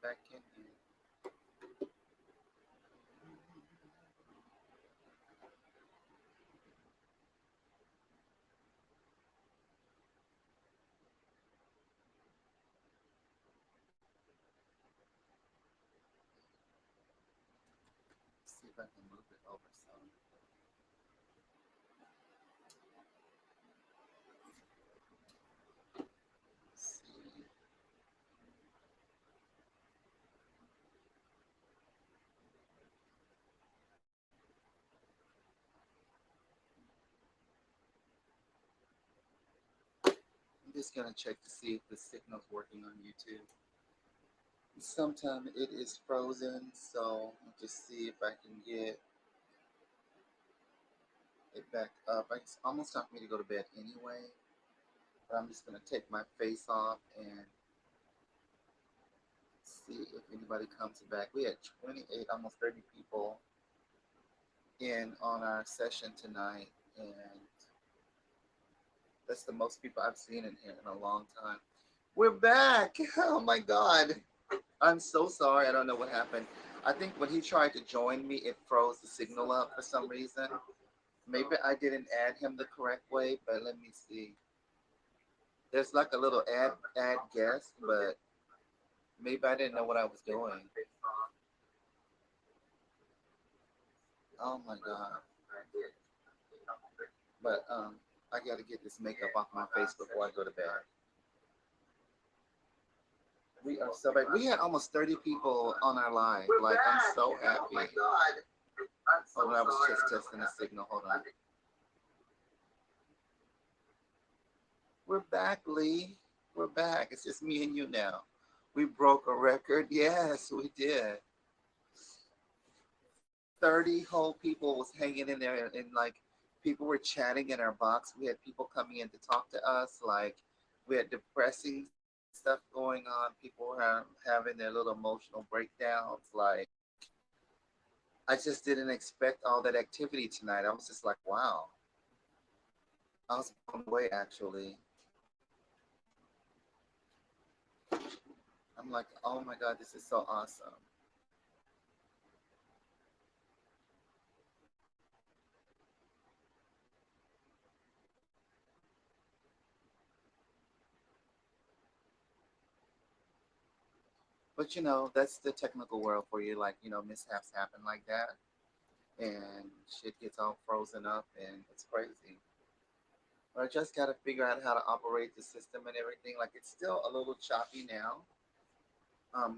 Back in here. See if I can move it over some. See. I'm just gonna check to see if the signal's working on YouTube. Sometimes it is frozen, so I'll just see if I can get it back up. It's almost time for me to go to bed anyway, but I'm just gonna take my face off and see if anybody comes back. We had 28, almost 30 people in on our session tonight, and that's the most people I've seen in here in a long time. We're back. Oh my God. I'm so sorry. I don't know what happened. I think when he tried to join me, it froze the signal up for some reason. Maybe I didn't add him the correct way, but let me see. There's like a little add guest, but maybe I didn't know what I was doing. Oh my God. But I got to get this makeup off my face before I go to bed. We are so bad. We had almost 30 people on our live. Like, I'm so happy. Oh my God. Hold on, I was just testing the signal. Hold on. We're back, Lee. We're back. It's just me and you now. We broke a record. Yes, we did. 30 whole people was hanging in there, and like people were chatting in our box. We had people coming in to talk to us. Like we had depressing stuff going on. People were having their little emotional breakdowns. Like I just didn't expect all that activity tonight. I was just like, wow. I was blown away actually. I'm like, oh my God, this is so awesome. But you know, that's the technical world for you. Like, you know, mishaps happen like that, and shit gets all frozen up, and it's crazy. But I just got to figure out how to operate the system and everything. Like, it's still a little choppy now,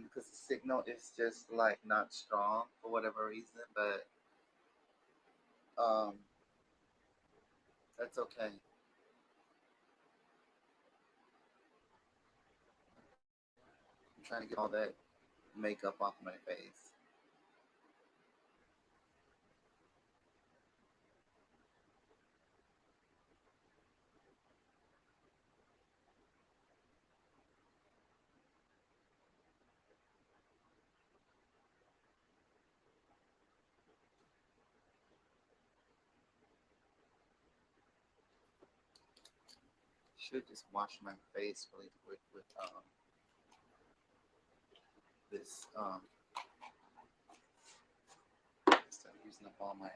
because the signal is just like not strong for whatever reason. But um, that's okay. I'm trying to get all that makeup off my face. Should just wash my face really quick with this. Instead of using up all my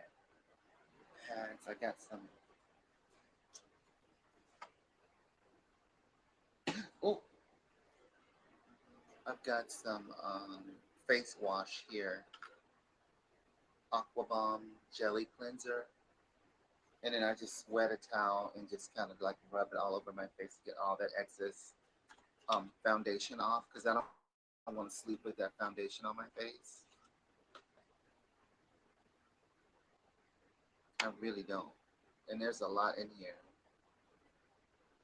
pads, I got some. Oh, I've got some face wash here, Aqua Bomb Jelly Cleanser, and then I just wet a towel and just kind of like rub it all over my face to get all that excess foundation off because I want to sleep with that foundation on my face. I really don't, and there's a lot in here.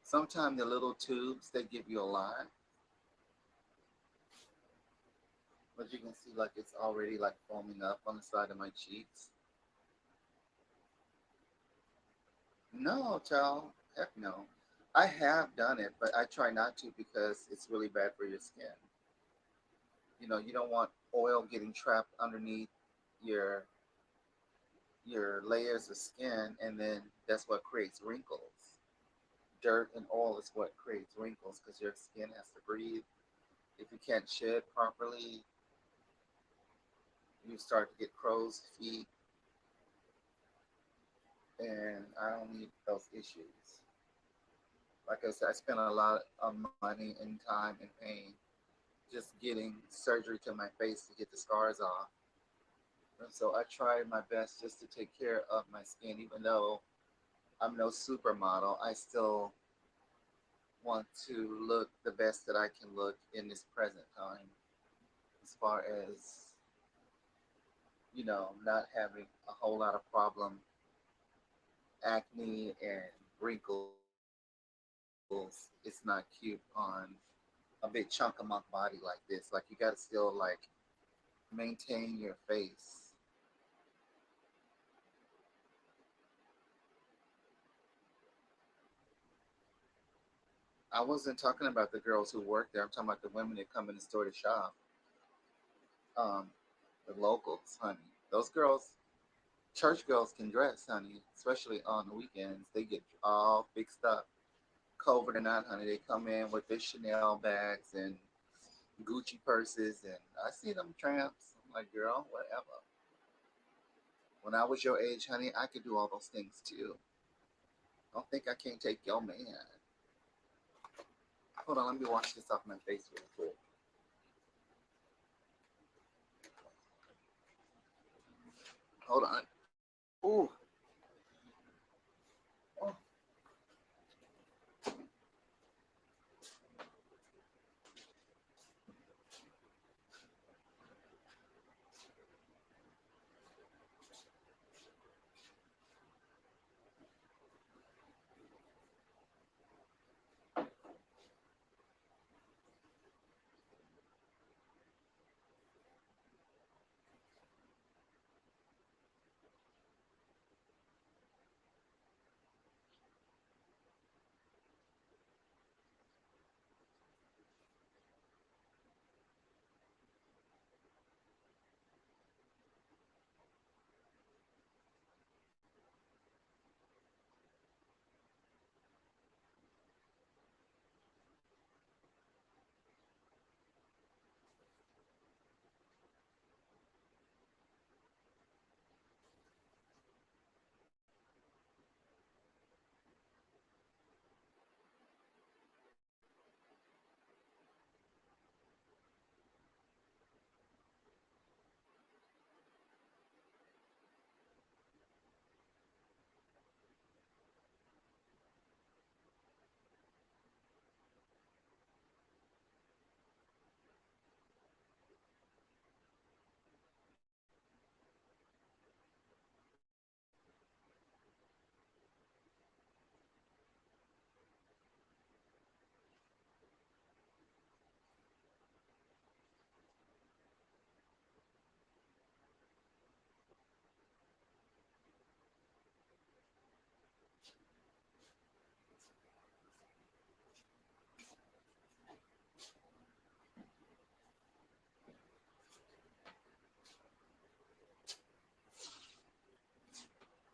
Sometimes the little tubes they give you a lot, but you can see like it's already like foaming up on the side of my cheeks. No, child. Heck no. I have done it, but I try not to because it's really bad for your skin. You know, you don't want oil getting trapped underneath your your layers of skin, and then that's what creates wrinkles. Dirt and oil is what creates wrinkles because your skin has to breathe, If you can't shed properly, you start to get crow's feet, and I don't need those issues. Like I said, I spent a lot of money and time and pain just getting surgery to my face to get the scars off. And so I try my best just to take care of my skin, even though I'm no supermodel. I still want to look the best that I can look in this present time, as far as not having a whole lot of problem, acne and wrinkles. It's not cute on a big chunk of my body like this. Like you got to still like maintain your face. I wasn't talking about the girls who work there. I'm talking about the women that come in the store to shop. Um, the locals, honey. Those girls, church girls can dress, honey, especially on the weekends. They get all fixed up. COVID or not, honey, they come in with their Chanel bags and Gucci purses, and I see them tramps. I'm like, girl, whatever. When I was your age, honey, I could do all those things too. Don't think I can't take your man. Hold on, let me wash this off my face real quick. Hold on. Ooh. Oh,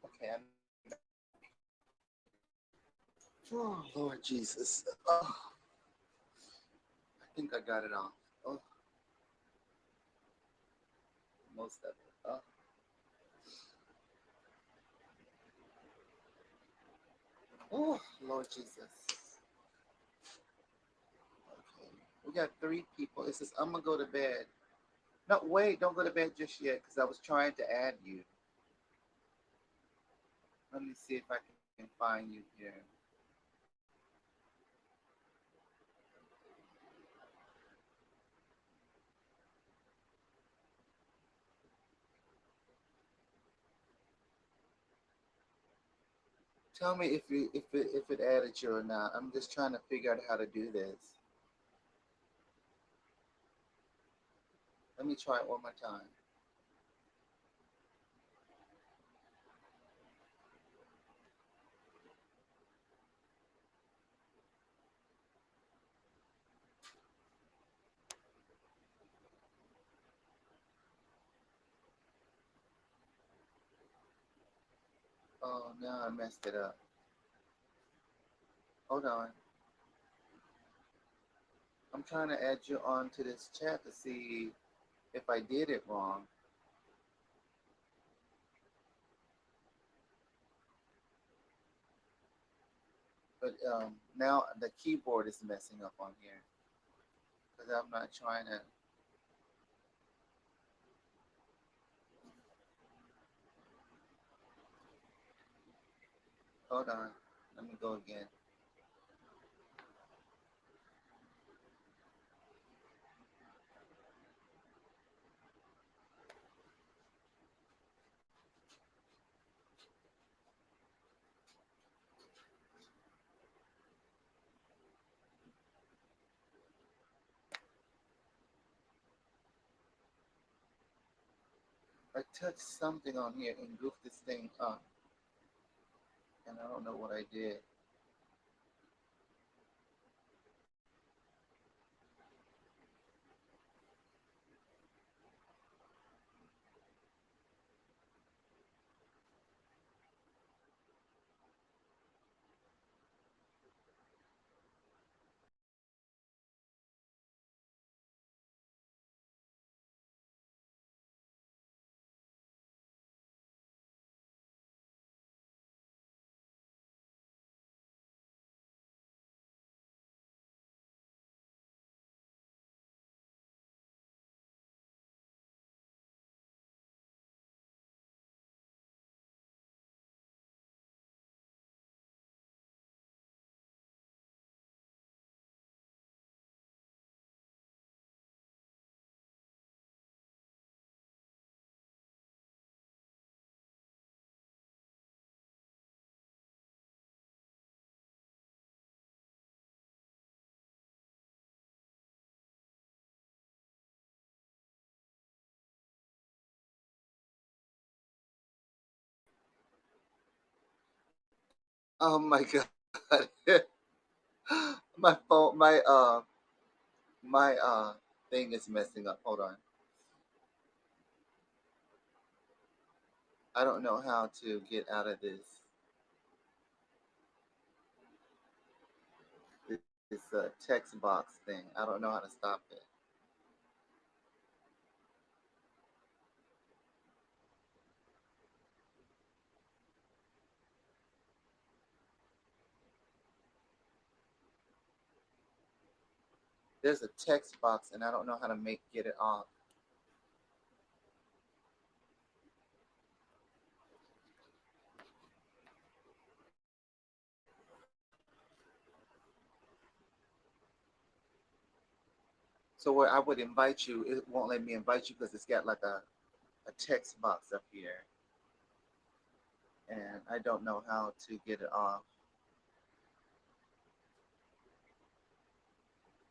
okay, I'm back. Oh, Lord Jesus. Oh, I think I got it off. Oh, most of it. Oh, oh, Lord Jesus. Okay. We got three people. It says, I'm going to go to bed. No, wait, don't go to bed just yet because I was trying to add you. Let me see if I can find you here. Tell me if it added you or not. I'm just trying to figure out how to do this. Let me try it one more time. Oh, no, I messed it up. Hold on. I'm trying to add you onto this chat to see if I did it wrong. But now the keyboard is messing up on here because I'm not trying to. Hold on. Let me go again. I touched something on here and goofed this thing up, and I don't know what I did. Oh my god. my phone my thing is messing up. Hold on. I don't know how to get out of this text box thing. I don't know how to stop it. There's a text box and I don't know how to make get it off. So where I would invite you, it won't let me invite you because it's got like a text box up here, and I don't know how to get it off.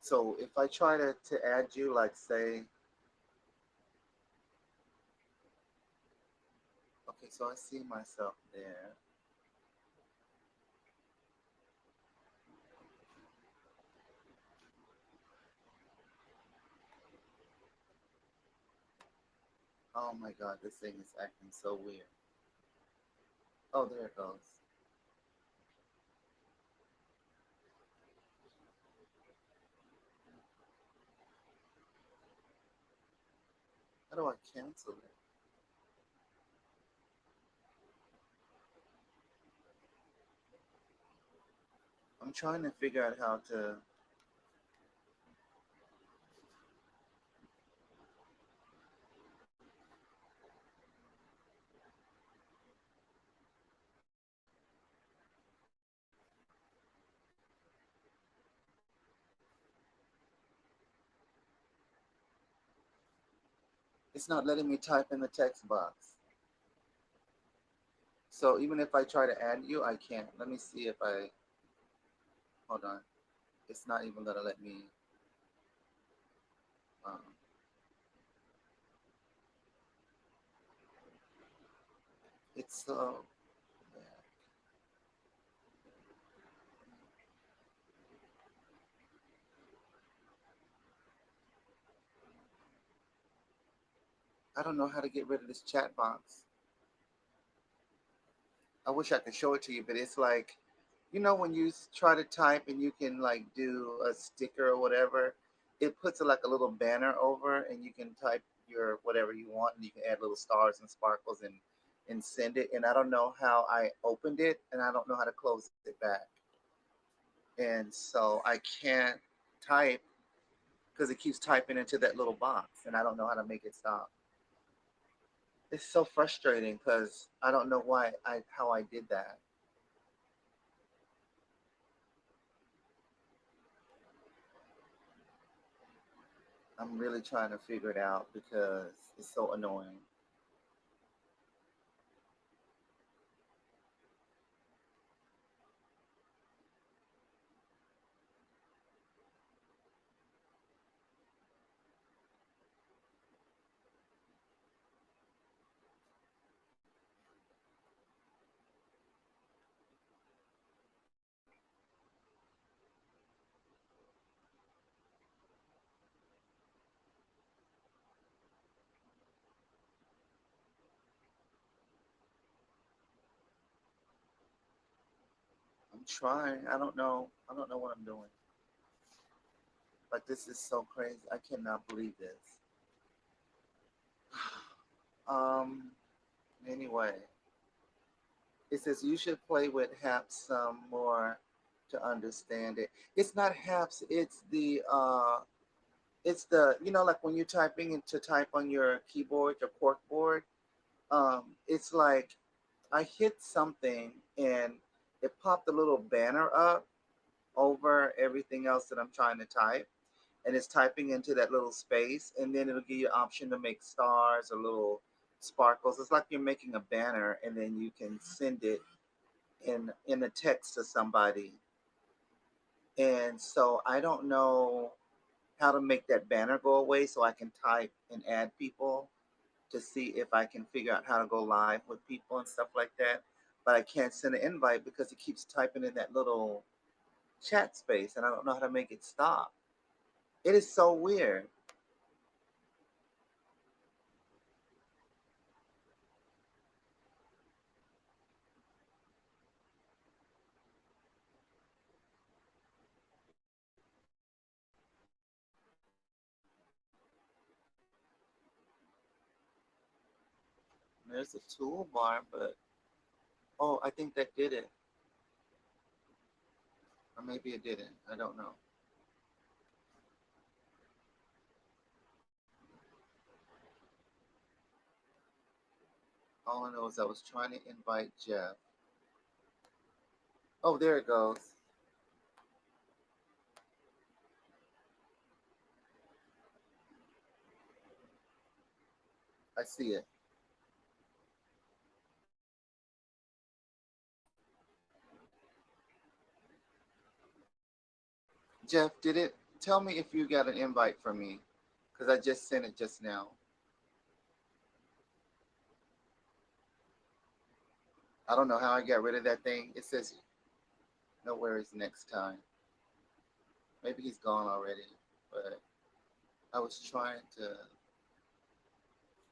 So if I try to add you, like say, okay, so I see myself there. Oh my god, this thing is acting so weird. Oh, there it goes. How do I cancel it? I'm trying to figure out how to. It's not letting me type in the text box. So even if I try to add you, I can't. Let me see if I. Hold on. It's not even gonna let me. Um, it's so. Yeah. I don't know how to get rid of this chat box. I wish I could show it to you, but it's like, when you try to type and you can like do a sticker or whatever, it puts like a little banner over, and you can type your whatever you want, and you can add little stars and sparkles and send it. And I don't know how I opened it, and I don't know how to close it back, and so I can't type because it keeps typing into that little box, and I don't know how to make it stop. It's so frustrating because I don't know why I how I did that. I'm really trying to figure it out because it's so annoying. I'm trying. I don't know. I don't know what I'm doing. Like this is so crazy. I cannot believe this. Um. Anyway, it says you should play with HAPS some more to understand it. It's not HAPS. It's the like when you're typing and to type on your keyboard, your cork board. It's like I hit something and it popped a little banner up over everything else that I'm trying to type, and it's typing into that little space, and then it'll give you an option to make stars or little sparkles. It's like you're making a banner, and then you can send it in a text to somebody. And so I don't know how to make that banner go away so I can type and add people to see if I can figure out how to go live with people and stuff like that. But I can't send an invite because it keeps typing in that little chat space, and I don't know how to make it stop. It is so weird. There's a toolbar, but oh, I think that did it. Or maybe it didn't. I don't know. All I know is I was trying to invite Jeff. Oh, there it goes. I see it. Jeff, did it? Tell me if you got an invite from me, because I just sent it just now. I don't know how I got rid of that thing. It says no worries next time. Maybe he's gone already, but I was trying to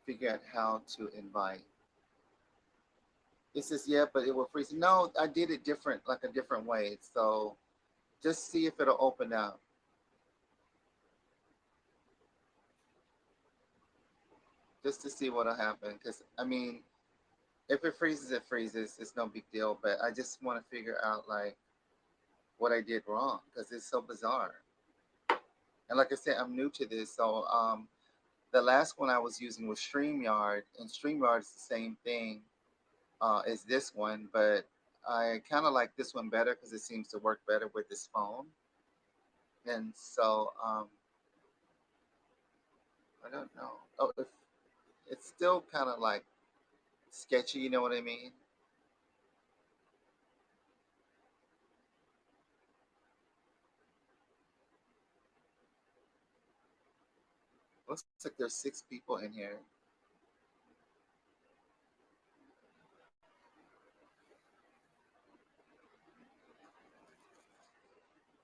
figure out how to invite. It says yeah, but it will freeze. No, I did it different, like a different way. So just see if it'll open up, just to see what'll happen. Because I mean, if it freezes, it freezes. It's no big deal. But I just want to figure out like what I did wrong because it's so bizarre. And like I said, I'm new to this, so the last one I was using was StreamYard, and StreamYard is the same thing as this one, but I kind of like this one better because it seems to work better with this phone. And so I don't know. Oh, if it's still kind of like sketchy, you know what I mean? Looks like there's 6 people in here.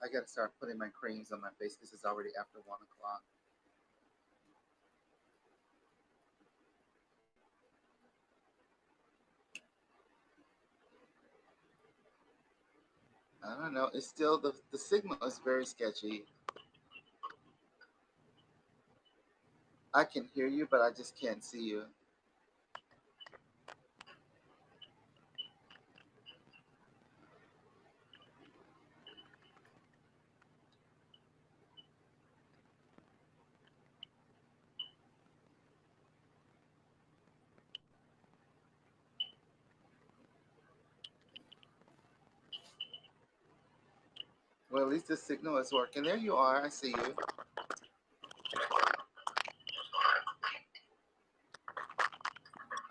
I got to start putting my creams on my face because it's already after 1 o'clock. I don't know. It's still the signal is very sketchy. I can hear you, but I just can't see you. Well, at least the signal is working. There you are. I see you.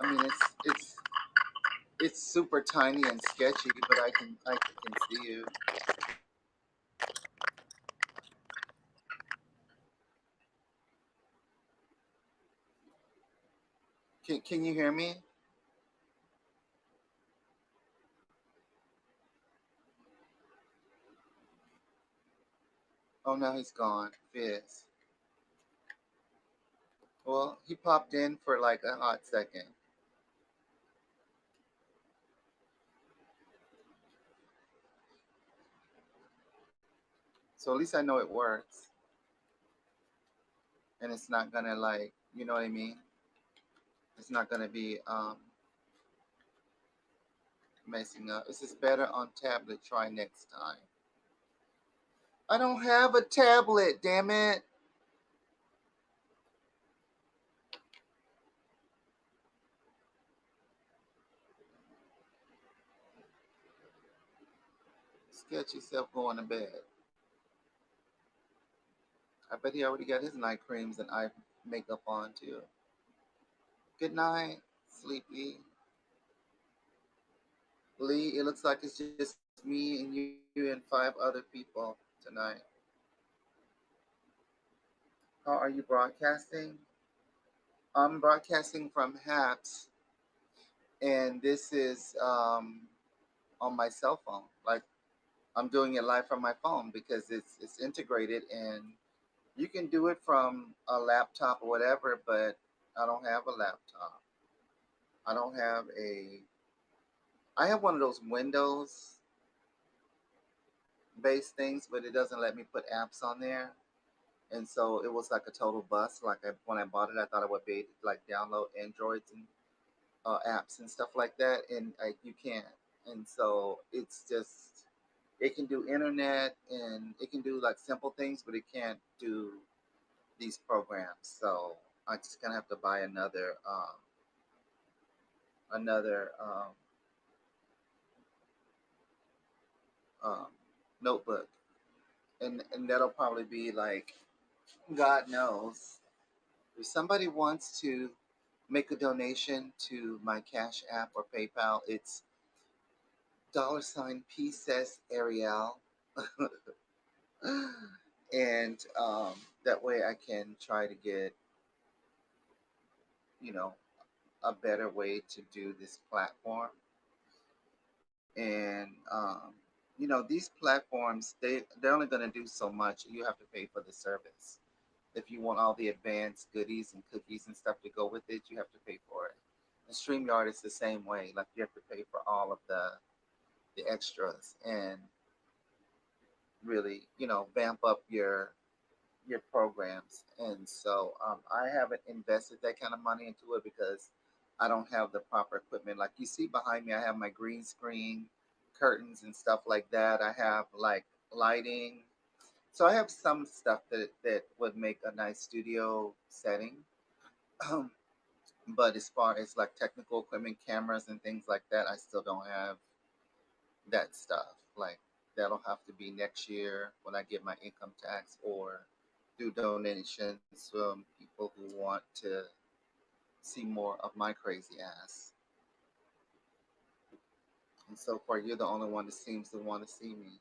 I mean, it's super tiny and sketchy, but I can see you. Can you hear me? Oh, now he's gone. Fizz. Well, he popped in for like a hot second, so at least I know it works, and it's not gonna like, you know what I mean? It's not gonna be messing up. This is better on tablet. Try next time. I don't have a tablet. Damn it. Sketch yourself going to bed. I bet he already got his night creams and eye makeup on too. Good night, sleepy. Lee, it looks like it's just me and you and five other people tonight. How are you broadcasting? I'm broadcasting from Haps, and this is on my cell phone. Like I'm doing it live from my phone because it's integrated, and you can do it from a laptop or whatever. But I don't have a laptop. I don't have a. I have one of those Windows based things, but it doesn't let me put apps on there. And so it was like a total bust. Like when I bought it, I thought I would be able to like download Androids and apps and stuff like that, and you can't. And so it's just it can do internet and it can do like simple things, but it can't do these programs. So I just gonna have to buy another um, notebook, and that'll probably be like God knows. If somebody wants to make a donation to my Cash App or PayPal, it's $PcessAriel, and that way I can try to get you know a better way to do this platform. And these platforms they're only going to do so much. You have to pay for the service. If you want all the advanced goodies and cookies and stuff to go with it, you have to pay for it. And StreamYard is the same way. Like you have to pay for all of the extras and really, vamp up your programs. And so I haven't invested that kind of money into it because I don't have the proper equipment. Like you see behind me, I have my green screen, curtains, and stuff like that. I have like lighting. So I have some stuff that would make a nice studio setting. But as far as like technical equipment, cameras, and things like that, I still don't have that stuff. Like that'll have to be next year when I get my income tax or do donations from people who want to see more of my crazy ass. And so far, you're the only one that seems to want to see me.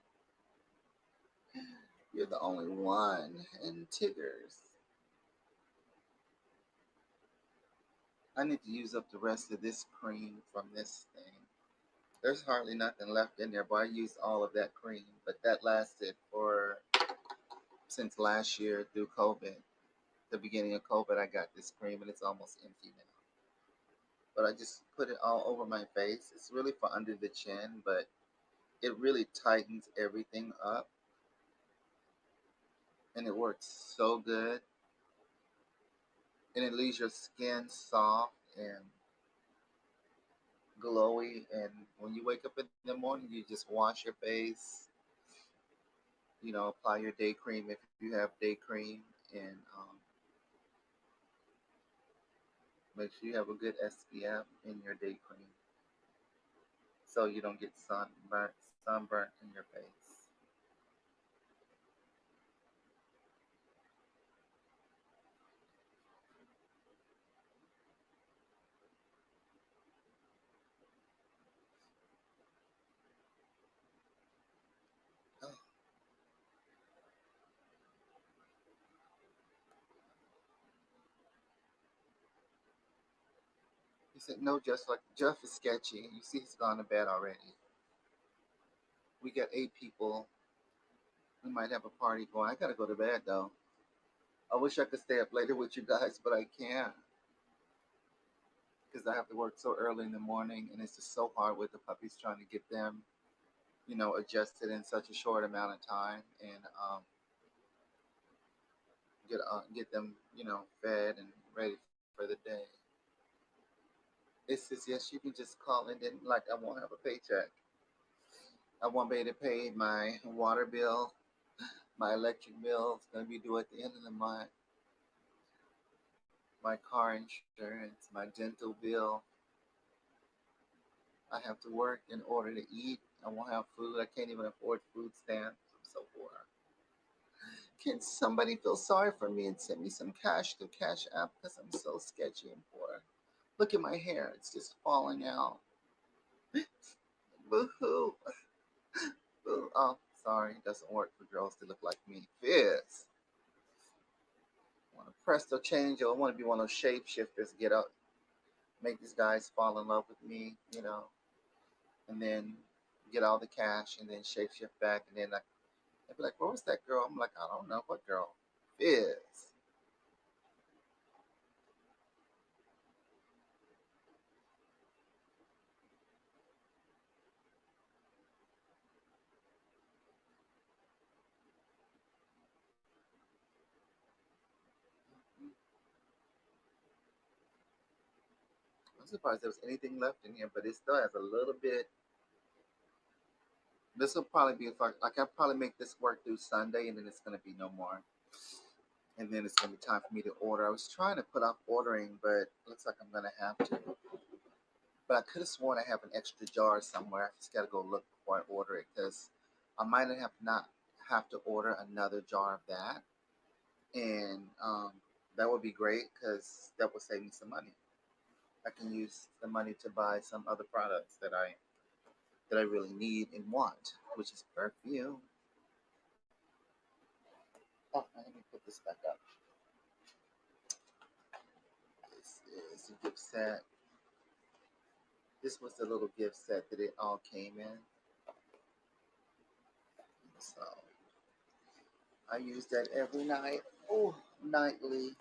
You're the only one. And Tiggers. I need to use up the rest of this cream from this thing. There's hardly nothing left in there, but I used all of that cream. But that lasted for since last year through COVID. The beginning of COVID, I got this cream and it's almost empty now. But I just put it all over my face. It's really for under the chin, but it really tightens everything up and it works so good. and it leaves your skin soft and glowy. And when you wake up in the morning, you just wash your face, apply your day cream if you have day cream, and make sure you have a good SPF in your day cream so you don't get sunburnt in your face. Oh, he said, no, just like Jeff is sketchy. You see, he's gone to bed already. We got 8 people. We might have a party going. I gotta go to bed though. I wish I could stay up later with you guys, but I can't because I have to work so early in the morning, and it's just so hard with the puppies trying to get them, adjusted in such a short amount of time, and get them, fed and ready for the day. It says yes, you can just call and then like I won't have a paycheck. I won't be able to pay my water bill, my electric bill. It's gonna be due at the end of the month. My car insurance, my dental bill. I have to work in order to eat. I won't have food. I can't even afford food stamps. I'm so poor. Can somebody feel sorry for me and send me some cash to Cash App because I'm so sketchy and poor? Look at my hair. It's just falling out. Boo hoo. Boo. Oh, sorry. It doesn't work for girls to look like me. Fizz. I want to presto change. I want to be one of those shapeshifters. Get up. Make these guys fall in love with me, and then get all the cash and then shapeshift back. And then I'd be like, where was that girl? I'm like, I don't know. What girl? Fizz. I'm surprised there was anything left in here, but it still has a little bit. This will probably be like I'll probably make this work through Sunday, and then it's gonna be no more. And then it's gonna be time for me to order. I was trying to put off ordering, but looks like I'm gonna have to. But I could have sworn I have an extra jar somewhere. I just gotta go look before I order it because I might not have to order another jar of that, and that would be great because that would save me some money. I can use the money to buy some other products that I really need and want, which is perfume. Oh, let me put this back up. This is a gift set. This was the little gift set that it all came in. So I use that every night. Oh, nightly.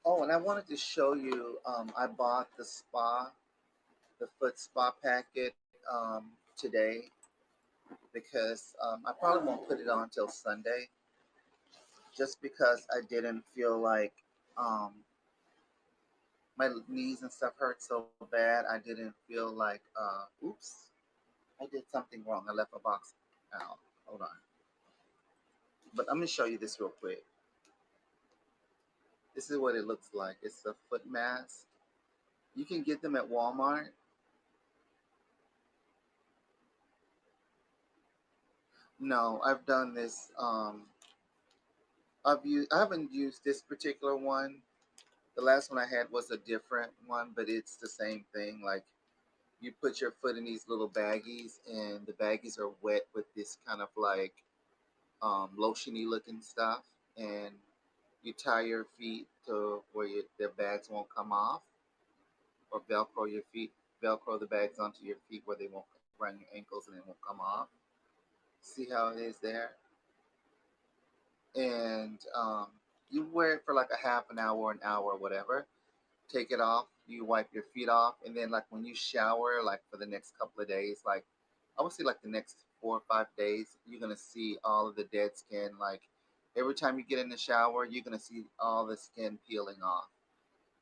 Oh, and I wanted to show you. I bought the foot spa packet today because I probably won't put it on till Sunday, just because I didn't feel like um, my knees and stuff hurt so bad. I didn't feel like. Oops, I did something wrong. I left a box out. Hold on. But I'm gonna show you this real quick. This is what it looks like. It's a foot mask. You can get them at Walmart. No, I've done this. I haven't used this particular one. The last one I had was a different one, but it's the same thing. Like you put your foot in these little baggies, and the baggies are wet with this kind of like lotiony looking stuff, and you tie your feet to where the bags won't come off, or velcro the bags onto your feet where they won't around your ankles and they won't come off. See how it is there? And you wear it for like a half an hour, whatever. Take it off. You wipe your feet off, and then like when you shower, like for the next couple of days, like I would say like the next 4 or 5 days, you're gonna see all of the dead skin like Every time you get in the shower, you're gonna see all the skin peeling off.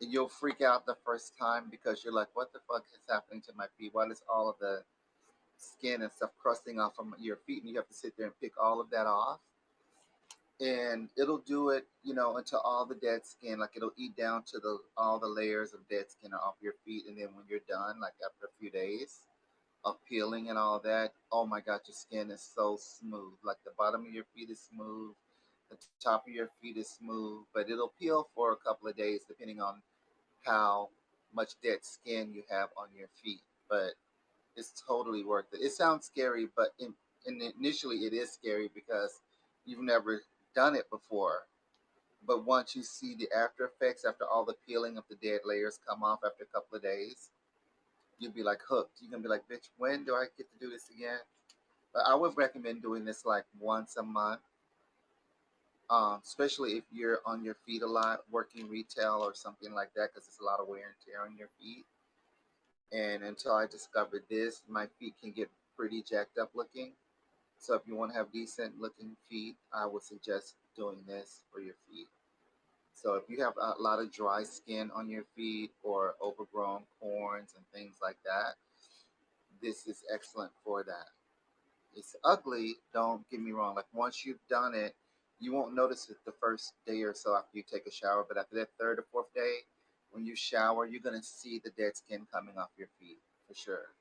And you'll freak out the first time because you're like, "What the fuck is happening to my feet? Why is all of the skin and stuff crusting off from your feet?" And you have to sit there and pick all of that off. And it'll do it, until all the dead skin, like it'll eat down to the all the layers of dead skin are off your feet. And then when you're done, like after a few days of peeling and all that, oh my god, your skin is so smooth. Like the bottom of your feet is smooth, the top of your feet is smooth, but it'll peel for a couple of days depending on how much dead skin you have on your feet. But it's totally worth it. It sounds scary, but initially it is scary because you've never done it before. But once you see the after effects, after all the peeling of the dead layers come off after a couple of days, you'll be like hooked. You're gonna be like, "Bitch, when do I get to do this again?" But I would recommend doing this like once a month, especially if you're on your feet a lot, working retail or something like that, because it's a lot of wear and tear on your feet. And until I discovered this, my feet can get pretty jacked up looking. So if you want to have decent looking feet, I would suggest doing this for your feet. So if you have a lot of dry skin on your feet or overgrown corns and things like that, this is excellent for that. It's ugly, don't get me wrong. Like once you've done it, you won't notice it the first day or so after you take a shower, but after that third or fourth day, when you shower, you're gonna see the dead skin coming off your feet for sure,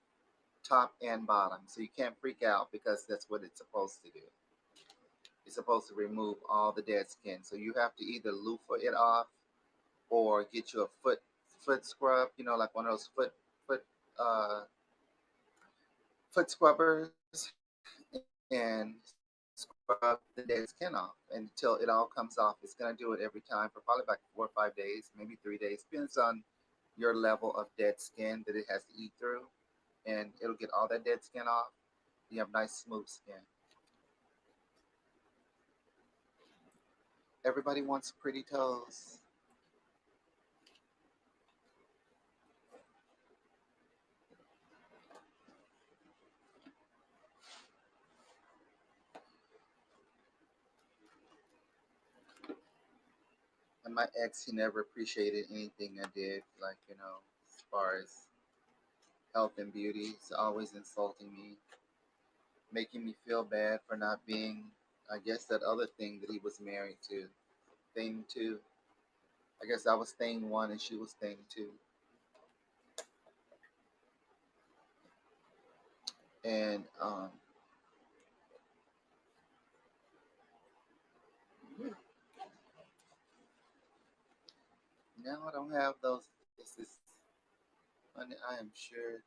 top and bottom. So you can't freak out because that's what it's supposed to do. It's supposed to remove all the dead skin. So you have to either loofah it off or get you a foot scrub, like one of those uh, foot scrubbers, and scrub the dead skin off until it all comes off. It's gonna do it every time for probably like 4 or 5 days, maybe 3 days. Depends on your level of dead skin that it has to eat through, and it'll get all that dead skin off. You have nice smooth skin. Everybody wants pretty toes. And my ex, he never appreciated anything I did, like, as far as health and beauty. He's always insulting me, making me feel bad for not being, I guess, that other thing that he was married to. Thing two. I guess I was thing one and she was thing two. And now I don't have those. This is, I am sure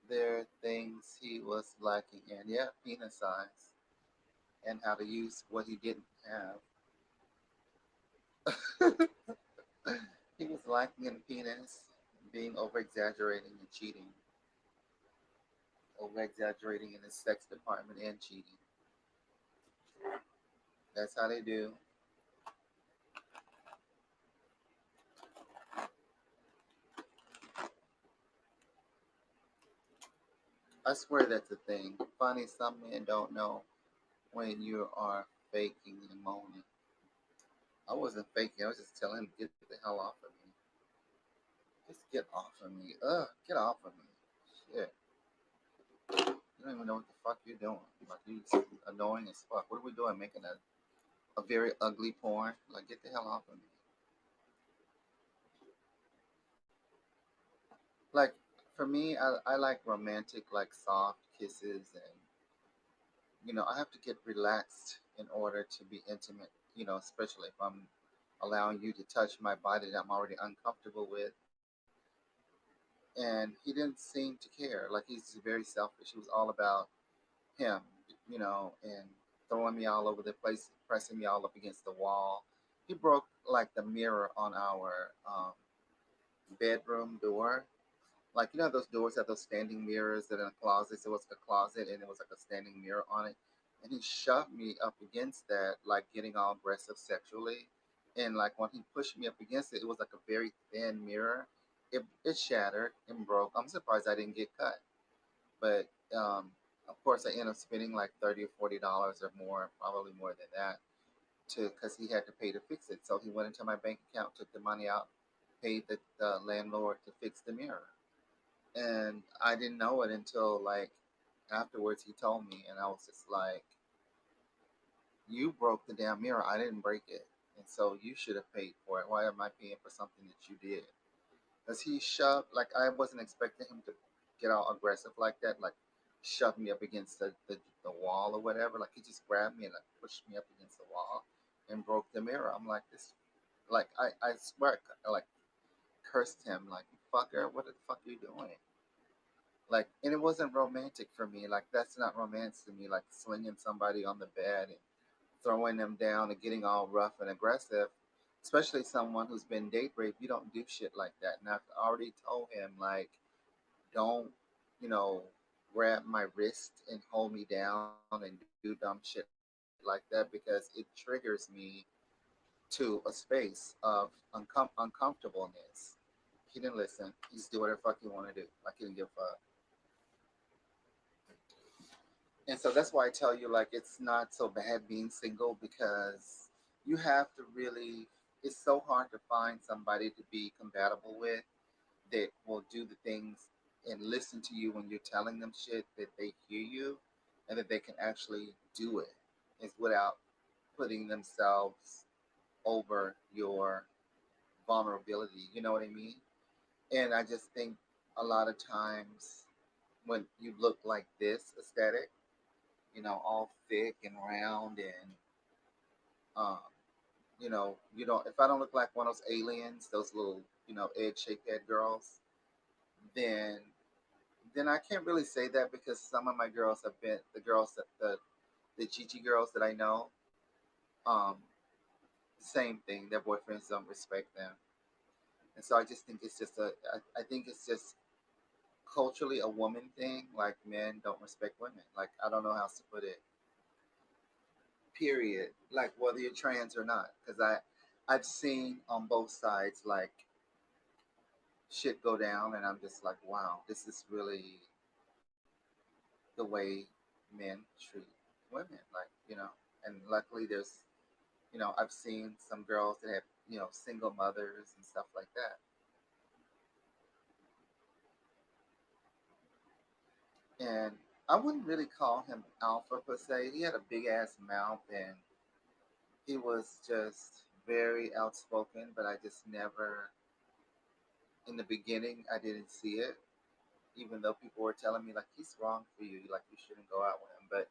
there are things he was lacking in. Yeah, penis size and how to use what he didn't have. He was lacking in penis, being over exaggerating and cheating, over exaggerating in his sex department and cheating. That's how they do. I swear that's a thing. Funny, some men don't know when you are faking and moaning. I wasn't faking. I was just telling him to get the hell off of me. Just get off of me. Ugh, get off of me. Shit. You don't even know what the fuck you're doing. Like, you annoying as fuck. What are we doing? Making a very ugly porn? Like, get the hell off of me. Like, for me, I like romantic, like soft kisses, and I have to get relaxed in order to be intimate. Especially if I'm allowing you to touch my body that I'm already uncomfortable with. And he didn't seem to care. Like, he's very selfish. He was all about him, and throwing me all over the place, pressing me all up against the wall. He broke like the mirror on our bedroom door. Like, those doors have those standing mirrors that in a closet. So it was a closet and it was like a standing mirror on it. And he shoved me up against that, like getting all aggressive sexually. And like when he pushed me up against it, it was like a very thin mirror. It shattered and broke. I'm surprised I didn't get cut. But of course, I ended up spending like $30 or $40 or more, probably more than that. to because he had to pay to fix it. So he went into my bank account, took the money out, paid the landlord to fix the mirror. And I didn't know it until like afterwards he told me, and I was just like, "You broke the damn mirror. I didn't break it, and so you should have paid for it. Why am I paying for something that you did?" Because he shoved, like I wasn't expecting him to get all aggressive like that, like shove me up against the wall or whatever. Like he just grabbed me and like pushed me up against the wall and broke the mirror. I'm like this, like I swear I like cursed him like fucker. What the fuck are you doing? Like, and it wasn't romantic for me. Like that's not romance to me. Like swinging somebody on the bed and throwing them down and getting all rough and aggressive, especially someone who's been date raped. You don't do shit like that. And I've already told him like, don't, you know, grab my wrist and hold me down and do dumb shit like that because it triggers me to a space of uncomfortableness. He didn't listen. He just do whatever the fuck he want to do. Like he didn't give a fuck. And so that's why I tell you like it's not so bad being single because you have to really. It's so hard to find somebody to be compatible with that will do the things and listen to you when you're telling them shit that they hear you and that they can actually do it is without putting themselves over your vulnerability. You know what I mean? And I just think a lot of times when you look like this aesthetic, all thick and round and um, you don't if I don't look like one of those aliens, those little, egg shaped head girls, then I can't really say that because some of my girls have been the girls that the Chichi girls that I know, um, same thing. Their boyfriends don't respect them, and so I just think it's just I think it's just culturally a woman thing. Like men don't respect women. Like I don't know how else to put it. Period. Like whether you're trans or not, because I've seen on both sides like shit go down, and I'm just like, wow, this is really the way men treat women. Like and luckily there's I've seen some girls that have single mothers and stuff like that, and I wouldn't really call him alpha per se. He had a big ass mouth and he was just very outspoken, but I just never in the beginning I didn't see it, even though people were telling me like he's wrong for you, like you shouldn't go out with him. But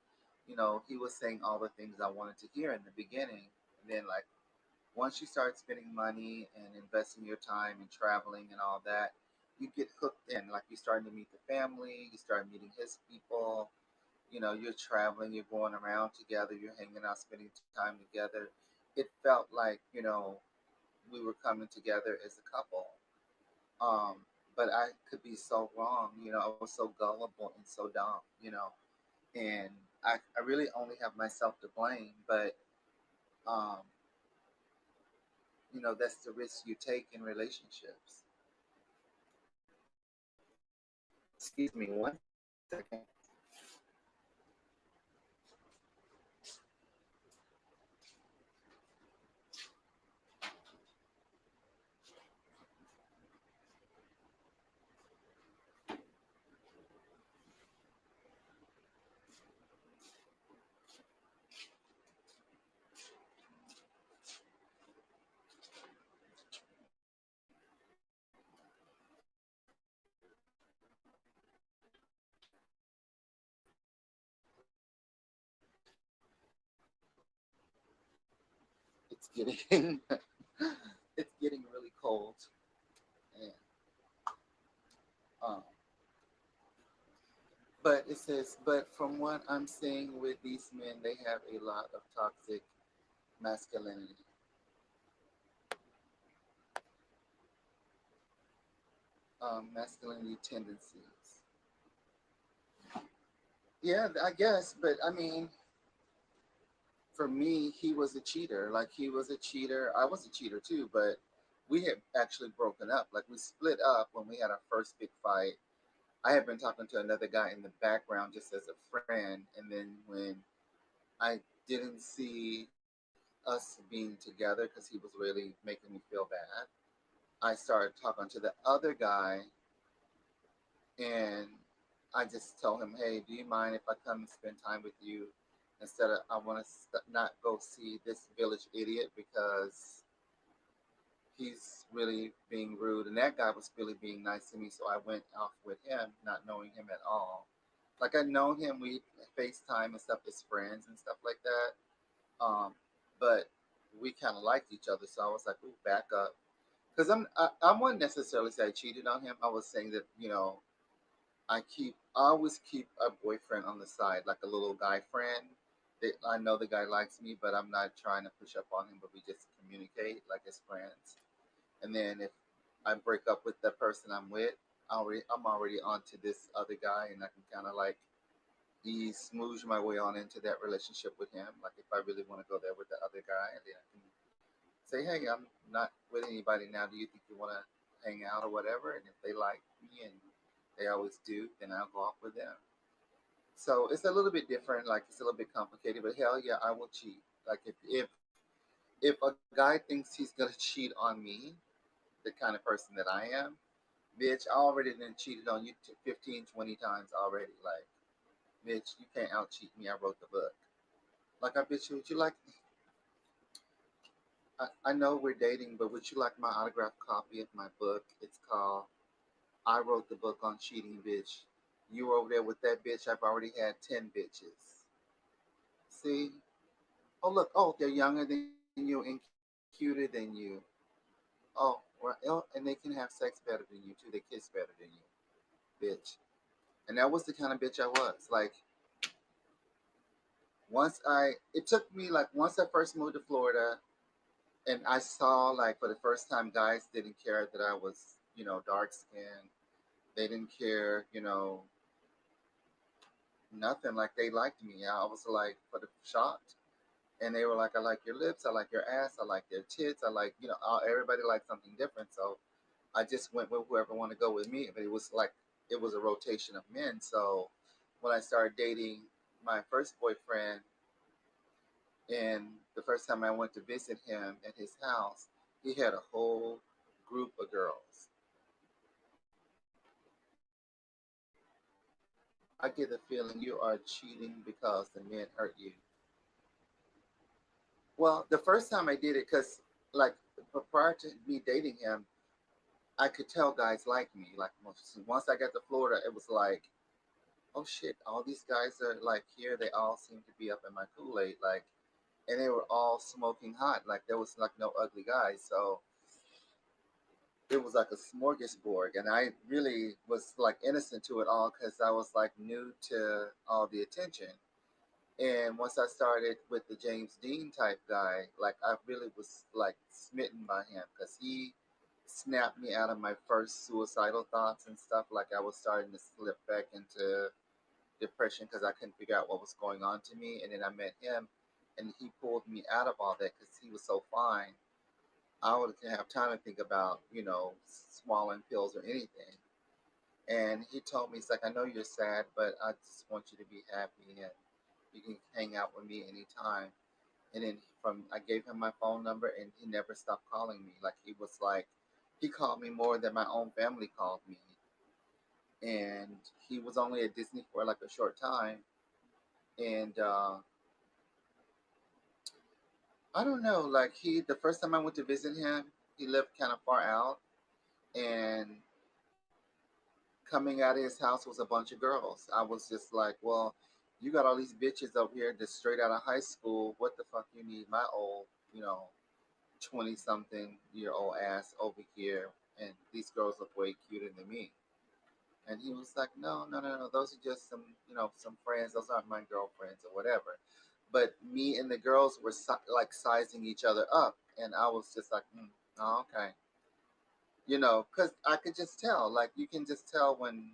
he was saying all the things I wanted to hear in the beginning. And then like once you start spending money and investing your time and traveling and all that, you get hooked in. Like you're starting to meet the family, you start meeting his people. You're traveling, you're going around together, you're hanging out, spending time together. It felt like we were coming together as a couple. Um, but I could be so wrong. I was so gullible and so dumb. And I really only have myself to blame. But um, that's the risk you take in relationships. Excuse me, 1 second. It's getting it's getting really cold, and um, but it says, but from what I'm seeing with these men, they have a lot of toxic masculinity, masculinity tendencies. Yeah, I guess, but I mean, for me, he was a cheater. Like he was a cheater. I was a cheater too, but we had actually broken up. Like we split up when we had our first big fight. I had been talking to another guy in the background just as a friend, and then when I didn't see us being together because he was really making me feel bad, I started talking to the other guy, and I just told him, "Hey, do you mind if I come and spend time with you instead of I want to not go see this village idiot because he's really being rude." And that guy was really being nice to me, so I went off with him, not knowing him at all. Like I'd known him, we FaceTime and stuff as friends and stuff like that. But we kind of liked each other, so I was like, "Ooh, back up." Because I wouldn't necessarily say I cheated on him. I was saying that I always keep a boyfriend on the side, like a little guy friend. I know the guy likes me, but I'm not trying to push up on him. But we just communicate like as friends. And then if I break up with the person I'm with, I'm already on to this other guy, and I can kind of like ease smooth my way on into that relationship with him. Like if I really want to go there with the other guy, and then I can say, "Hey, I'm not with anybody now. Do you think you want to hang out or whatever?" And if they like me and they always do, then I'll go off with them. So it's a little bit different. Like it's a little bit complicated, but hell yeah, I will cheat. Like if a guy thinks he's gonna cheat on me, the kind of person that I am, bitch, I already done cheated on you 15, 20 times already. Like, bitch, you can't out cheat me. I wrote the book. Like, I bet you, would you like, I know we're dating, but would you like my autographed copy of my book? It's called I Wrote the Book on Cheating, Bitch. You were over there with that bitch. I've already had 10 bitches. See? Oh, look. Oh, they're younger than you and cuter than you. Oh, well, oh, and they can have sex better than you, too. They kiss better than you, bitch. And that was the kind of bitch I was. Like, it took me, like, once I first moved to Florida, and I saw, like, for the first time, guys didn't care that I was, dark skinned. They didn't care, nothing. Like, they liked me. I was, like, for the shocked. And they were like, "I like your lips, I like your ass, I like their tits, I like, everybody likes something different." So I just went with whoever wanted to go with me. But it was like, it was a rotation of men. So when I started dating my first boyfriend, and the first time I went to visit him at his house, he had a whole group of girls. I get the feeling you are cheating because the men hurt you. Well, the first time I did it, because like prior to me dating him, I could tell guys like me. Like once I got to Florida, it was like, oh shit, all these guys are like here. They all seem to be up in my Kool Aid, like, and they were all smoking hot. Like there was like no ugly guys, so it was like a smorgasbord. And I really was like innocent to it all because I was like new to all the attention. And once I started with the James Dean type guy, like I really was like smitten by him because he snapped me out of my first suicidal thoughts and stuff. Like I was starting to slip back into depression because I couldn't figure out what was going on to me. And then I met him, and he pulled me out of all that because he was so fine. I wouldn't have time to think about, swallowing pills or anything. And he told me, he's like, "I know you're sad, but I just want you to be happy, and you can hang out with me anytime." And then I gave him my phone number, and he never stopped calling me. Like he was like, he called me more than my own family called me. And he was only at Disney for like a short time. And I don't know, like the first time I went to visit him, he lived kind of far out, and coming out of his house was a bunch of girls. I was just like, well, you got all these bitches over here just straight out of high school. What the fuck you need my old, 20 something year old ass over here? And these girls look way cuter than me. And he was like, "No, no, no, no. Those are just some, some friends. Those aren't my girlfriends or whatever." But me and the girls were like sizing each other up. And I was just like, oh, okay. Because I could just tell. Like, you can just tell when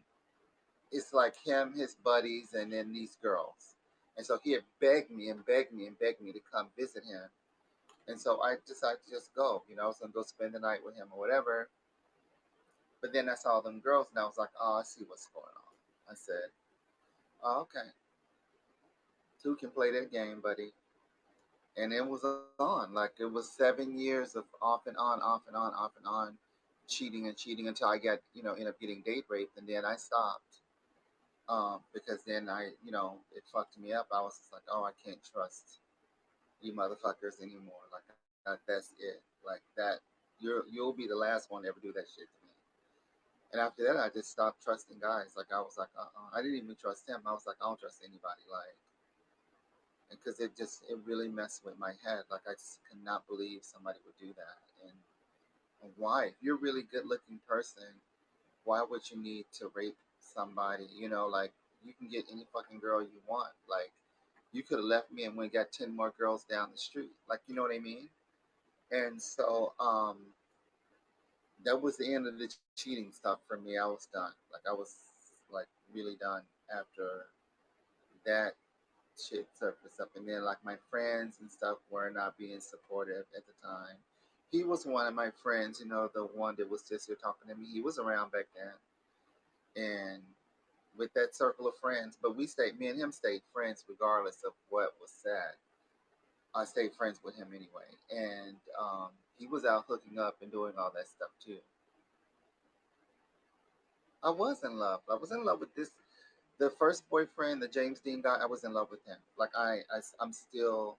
it's like him, his buddies, and then these girls. And so he had begged me and begged me and begged me to come visit him. And so I decided to just go. I was gonna go spend the night with him or whatever. But then I saw them girls, and I was like, "Oh, I see what's going on." I said, "Oh, okay, two can play that game, buddy." And it was on. Like it was 7 years of off and on, off and on, off and on, cheating and cheating until I got, end up getting date raped, and then I stopped. Because then it fucked me up. I was just like, oh, I can't trust you motherfuckers anymore. Like that's it. Like that, you'll be the last one to ever do that shit to me. And after that, I just stopped trusting guys. Like I was like, I didn't even trust him. I was like, I don't trust anybody. Like, because it really messed with my head. Like I just could not believe somebody would do that. And why? If you're a really good looking person, why would you need to rape somebody? Like you can get any fucking girl you want. Like you could have left me and went and got 10 more girls down the street. Like you know what I mean? And so that was the end of the cheating stuff for me. I was done. Like I was like really done after that shit surfaced up. And then like my friends and stuff were not being supportive at the time. He was one of my friends, the one that was just here talking to me. He was around back then, and with that circle of friends. But me and him stayed friends regardless of what was said. I stayed friends with him anyway, and he was out hooking up and doing all that stuff too. I was in love. I was in love with the first boyfriend, the James Dean guy. I was in love with him. Like I'm still,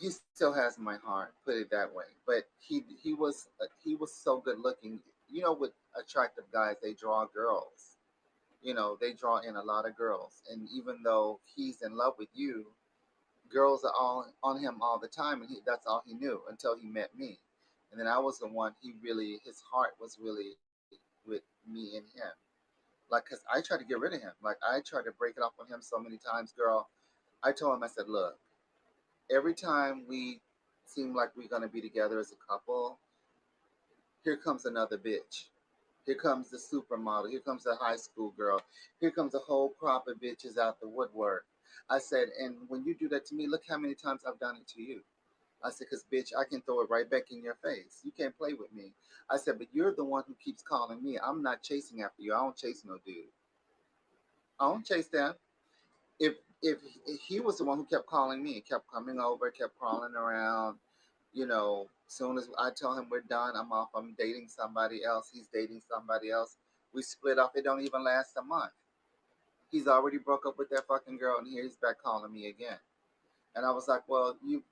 he still has my heart. Put it that way. But he was so good looking. With attractive guys, they draw girls. They draw in a lot of girls. And even though he's in love with you, girls are all on him all the time, and that's all he knew until he met me. And then I was the one his heart was really with me and him. Like, cause I tried to get rid of him. Like, I tried to break it off with him so many times, girl. I told him, I said, look, every time we seem like we're gonna be together as a couple, here comes another bitch. Here comes the supermodel. Here comes the high school girl. Here comes a whole crop of bitches out the woodwork. I said, and when you do that to me, look how many times I've done it to you. I said, because bitch, I can throw it right back in your face. You can't play with me. I said, but you're the one who keeps calling me. I'm not chasing after you. I don't chase no dude. I don't chase them. If he was the one who kept calling me, kept coming over, kept crawling around, soon as I tell him we're done, I'm off. I'm dating somebody else. He's dating somebody else. We split up. It don't even last a month. He's already broke up with that fucking girl, and here he's back calling me again. And I was like, well, you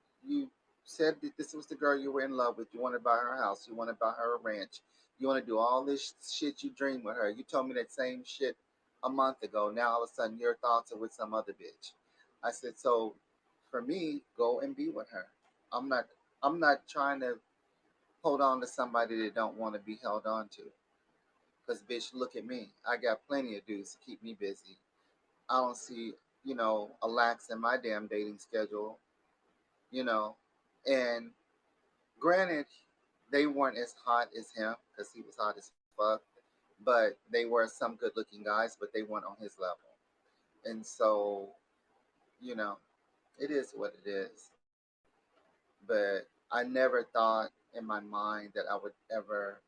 said that this was the girl you were in love with. You want to buy her house. You want to buy her a ranch. You want to do all this shit you dream with her. You told me that same shit a month ago. Now all of a sudden your thoughts are with some other bitch. I said, so for me, go and be with her. I'm not I'm not trying to hold on to somebody that don't want to be held on to. Cause bitch, look at me. I got plenty of dudes to keep me busy. I don't see, a lax in my damn dating schedule, you know. And granted, they weren't as hot as him because he was hot as fuck, but they were some good looking guys, but they weren't on his level. And so, you know, it is what it is. But I never thought in my mind that I would ever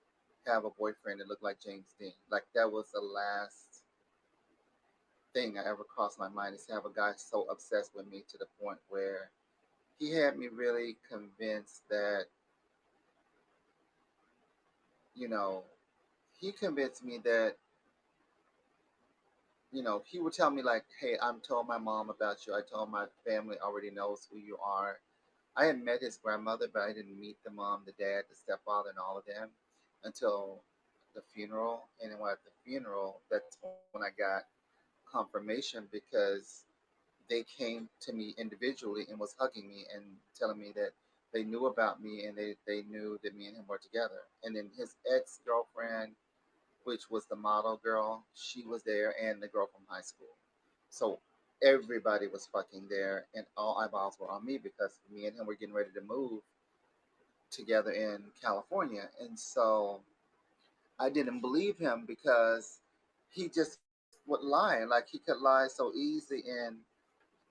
have a boyfriend that looked like James Dean. Like that was the last thing I ever crossed my mind, is to have a guy so obsessed with me to the point where he had me really convinced that, you know, he convinced me that, he would tell me like, hey, I'm told my mom about you. I told my family already knows who you are. I had met his grandmother, but I didn't meet the mom, the dad, the stepfather, and all of them until the funeral. And then at the funeral, that's when I got confirmation, because they came to me individually and was hugging me and telling me that they knew about me, and they knew that me and him were together. And then his ex girlfriend, which was the model girl, she was there, and the girl from high school. So everybody was fucking there, and all eyeballs were on me because me and him were getting ready to move together in California. And so I didn't believe him because he just would lie. Like he could lie so easy, and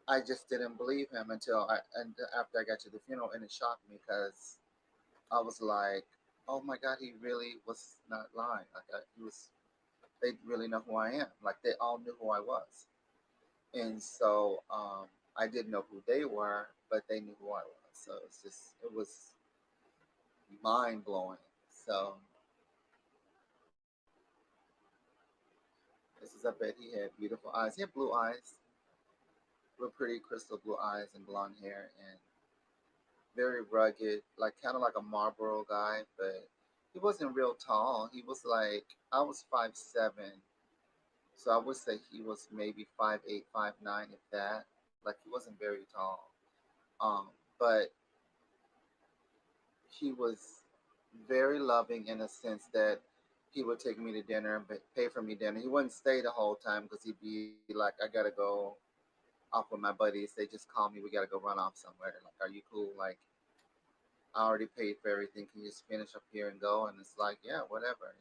I just didn't believe him and after I got to the funeral, and it shocked me because I was like, oh my god, he really was not lying. He was. They really know who I am. Like they all knew who I was. And so I didn't know who they were, but they knew who I was. So it was mind blowing. So this is, I bet he had beautiful eyes. He had blue eyes, real pretty crystal blue eyes and blonde hair, and very rugged, like kind of like a Marlboro guy, but he wasn't real tall. He was like, I was 5'7", so I would say he was maybe 5'8", 5'9", if that. Like he wasn't very tall. Um, but he was very loving in a sense that he would take me to dinner and pay for me dinner. He wouldn't stay the whole time because he'd be like, I gotta go off with my buddies. They just call me, we gotta go run off somewhere. Like, are you cool? Like, I already paid for everything. Can you just finish up here and go? And it's like, yeah, whatever.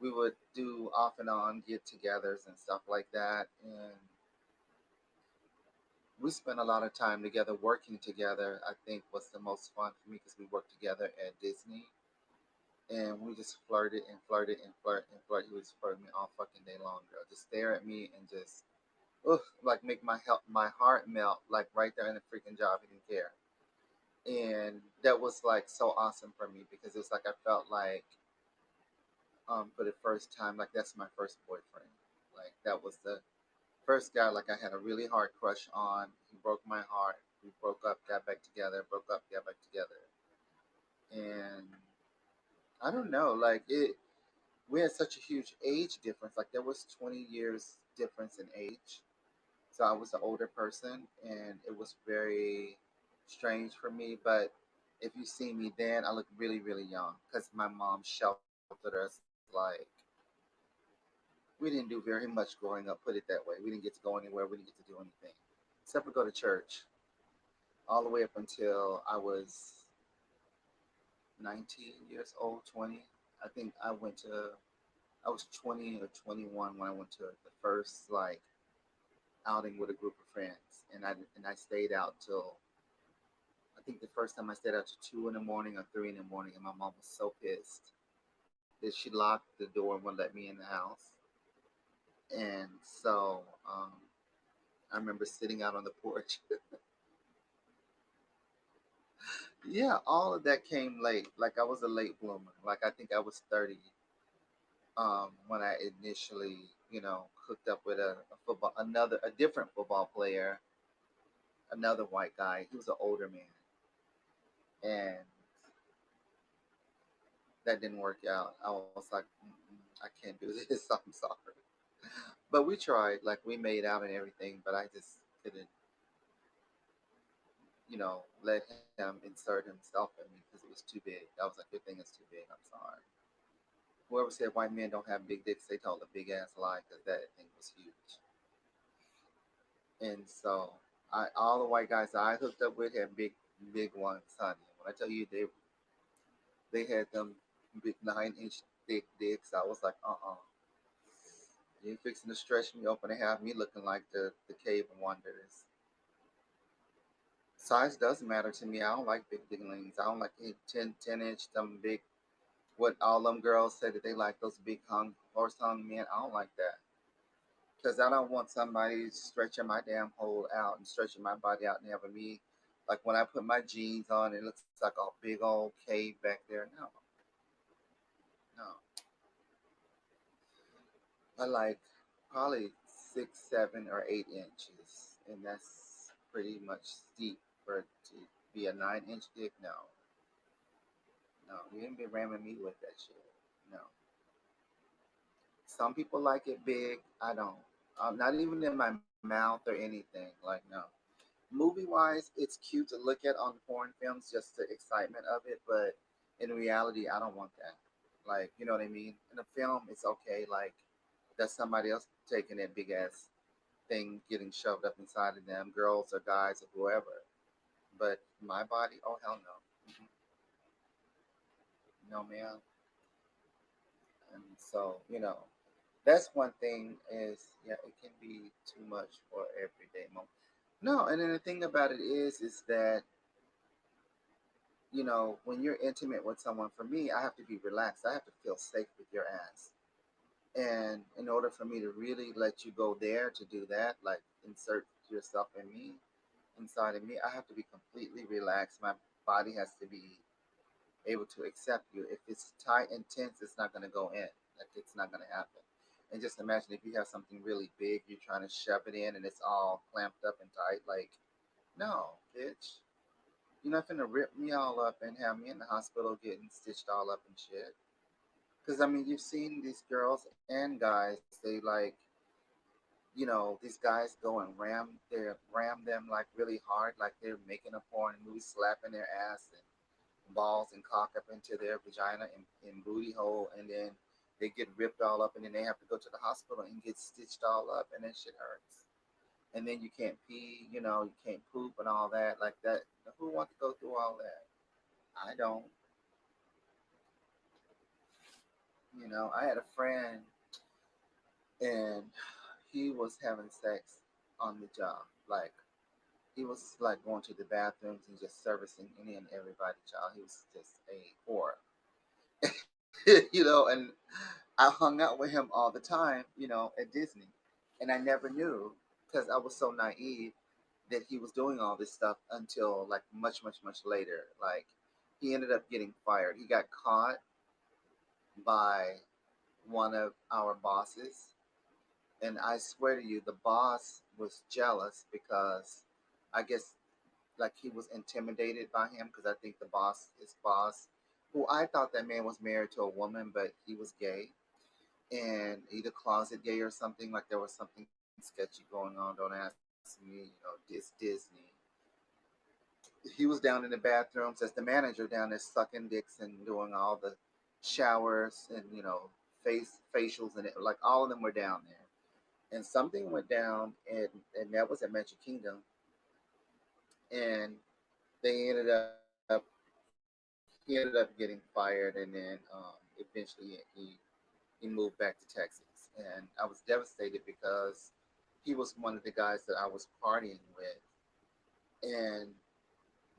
We would do off and on get-togethers and stuff like that, and we spent a lot of time together working together. I think was the most fun for me because we worked together at Disney, and we just flirted and flirted and flirted and flirted. He was flirting me all fucking day long, girl. Just stare at me and just, ugh, like make my heart melt, like right there in the freaking job. He didn't care, and that was like so awesome for me because it's like I felt like, for the first time, like that's my first boyfriend. Like that was the first guy like I had a really hard crush on. He broke my heart. We broke up, got back together, broke up, got back together. And I don't know, like it we had such a huge age difference. Like there was 20 years difference in age. So I was the older person and it was very strange for me, but if you see me then, I look really, really young because my mom sheltered us. Like we didn't do very much growing up, put it that way. We didn't get to go anywhere, we didn't get to do anything except for go to church all the way up until I was 19 years old, 20. I think I was 20 or 21 when I went to the first like outing with a group of friends, and I stayed out till, I think the first time I stayed out till 2 in the morning or 3 in the morning, and my mom was so pissed that she locked the door and wouldn't let me in the house. And so I remember sitting out on the porch. Yeah, all of that came late. Like I was a late bloomer. Like I think I was 30 when I initially, hooked up with a different football player, another white guy. He was an older man, and that didn't work out. I was like, mm-mm, I can't do this. I'm sorry, but we tried. Like we made out and everything, but I just couldn't, let him insert himself in me because it was too big. I was like, your thing is too big. I'm sorry. Whoever said white men don't have big dicks, they told a big ass lie because that thing was huge. And so all the white guys I hooked up with had big, big ones, honey. When I tell you they had them big 9-inch thick dicks, I was like, you ain't fixing to stretch me open and have me looking like the cave of wonders. Size doesn't matter to me. I don't like big dinglings. I don't like 10-inch, them big, what all them girls say that they like, those big horse hung men. I don't like that. Because I don't want somebody stretching my damn hole out and stretching my body out and having me, like when I put my jeans on, it looks like a big old cave back there. No, no. I like probably 6, 7, or 8 inches, and that's pretty much steep for it to be a 9-inch dick. No, no, you ain't been ramming me with that shit. No. Some people like it big. I don't. Not even in my mouth or anything. Like no. Movie wise, it's cute to look at on foreign films, just the excitement of it. But in reality, I don't want that. Like, you know what I mean? In a film, it's okay. Like, that's somebody else taking that big ass thing getting shoved up inside of them, girls or guys or whoever. But my body, oh hell no. Mhm. No, man. And so, that's one thing is, yeah, it can be too much for everyday moment. No, and then the thing about it is that, when you're intimate with someone, for me, I have to be relaxed. I have to feel safe with your ass. And in order for me to really let you go there to do that, like insert yourself in me, inside of me, I have to be completely relaxed. My body has to be able to accept you. If it's tight and tense, it's not going to go in. Like it's not going to happen. And just imagine if you have something really big, you're trying to shove it in, and it's all clamped up and tight. Like, no, bitch, you're not gonna rip me all up and have me in the hospital getting stitched all up and shit. Because I mean, you've seen these girls and guys. They like, these guys go and ram them like really hard, like they're making a porn movie, slapping their ass and balls and cock up into their vagina and booty hole, and then they get ripped all up, and then they have to go to the hospital and get stitched all up, and that shit hurts. And then you can't pee, you can't poop and all that like that. Who wants to go through all that? I don't. I had a friend and he was having sex on the job. Like he was like going to the bathrooms and just servicing any and everybody, child. He was just a whore. And I hung out with him all the time, at Disney. And I never knew because I was so naive that he was doing all this stuff until like much, much, much later. Like he ended up getting fired. He got caught by one of our bosses. And I swear to you, the boss was jealous because I guess like he was intimidated by him because I think his boss, who I thought that man was married to a woman, but he was gay and either closet gay or something. Like there was something sketchy going on. Don't ask me, this Disney. He was down in the bathrooms as the manager down there sucking dicks and doing all the showers and facials and like all of them were down there. And something went down, and that was at Magic Kingdom, and they ended up he ended up getting fired, and then eventually he moved back to Texas, and I was devastated because he was one of the guys that I was partying with, and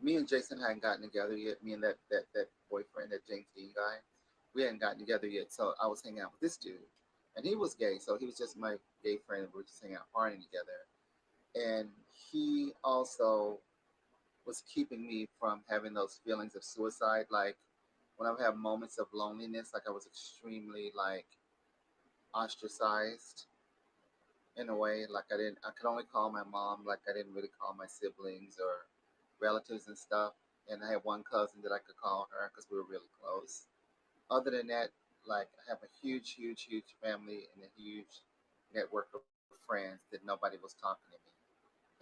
me and Jason hadn't gotten together yet. Me and that boyfriend, that James Dean guy, we hadn't gotten together yet. So I was hanging out with this dude, and he was gay, so he was just my gay friend. We were just hanging out partying together, and he also was keeping me from having those feelings of suicide. Like when I would have moments of loneliness, like I was extremely like ostracized in a way. Like I could only call my mom. Like I didn't really call my siblings or relatives and stuff. And I had one cousin that I could call her because we were really close. Other than that, like I have a huge, huge, huge family and a huge network of friends that nobody was talking to me.